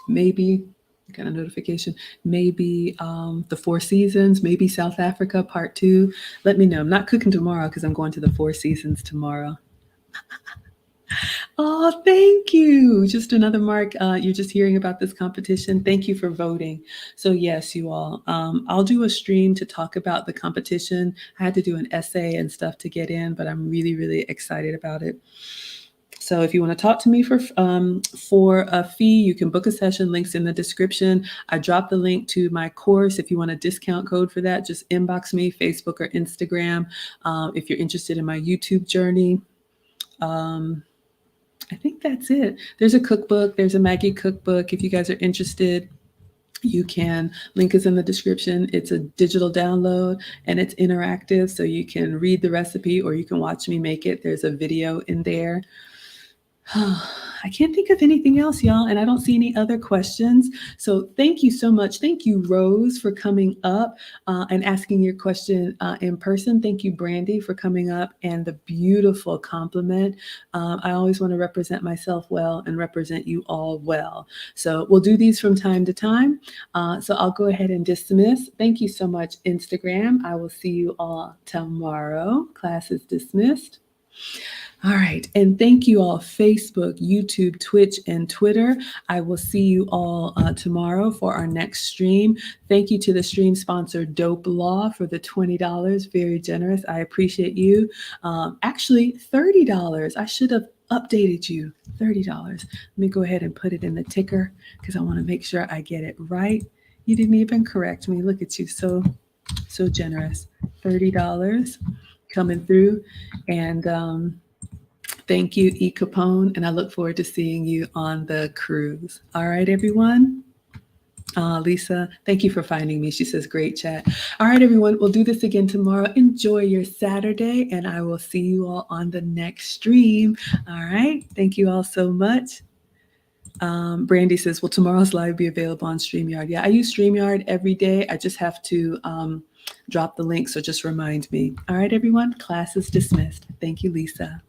Maybe, got a notification, maybe the Four Seasons, maybe South Africa part 2. Let me know. I'm not cooking tomorrow because I'm going to the Four Seasons tomorrow. Oh, thank you. Just another mark. You're just hearing about this competition. Thank you for voting. So yes, you all, I'll do a stream to talk about the competition. I had to do an essay and stuff to get in, but I'm really, really excited about it. So if you want to talk to me for a fee, you can book a session. Links in the description. I dropped the link to my course. If you want a discount code for that, just inbox me, Facebook or Instagram. If you're interested in my YouTube journey, I think that's it. There's a cookbook. There's a Maggie cookbook. If you guys are interested, you can. Link is in the description. It's a digital download and it's interactive, so you can read the recipe or you can watch me make it. There's a video in there. I can't think of anything else, y'all, and I don't see any other questions. So thank you so much. Thank you, Rose, for coming up and asking your question in person. Thank you, Brandy, for coming up and the beautiful compliment. I always want to represent myself well and represent you all well. So we'll do these from time to time. So I'll go ahead and dismiss. Thank you so much, Instagram. I will see you all tomorrow. Class is dismissed. All right. And thank you all, Facebook, YouTube, Twitch, and Twitter. I will see you all tomorrow for our next stream. Thank you to the stream sponsor, Dope Law, for the $20. Very generous. I appreciate you. Actually, $30. I should have updated you. $30. Let me go ahead and put it in the ticker because I want to make sure I get it right. You didn't even correct me. Look at you. So generous. $30 coming through. And thank you, E. Capone, and I look forward to seeing you on the cruise. All right, everyone. Lisa, thank you for finding me. She says, great chat. All right, everyone. We'll do this again tomorrow. Enjoy your Saturday, and I will see you all on the next stream. All right. Thank you all so much. Brandy says, will tomorrow's live be available on StreamYard? Yeah, I use StreamYard every day. I just have to drop the link, so just remind me. All right, everyone. Class is dismissed. Thank you, Lisa.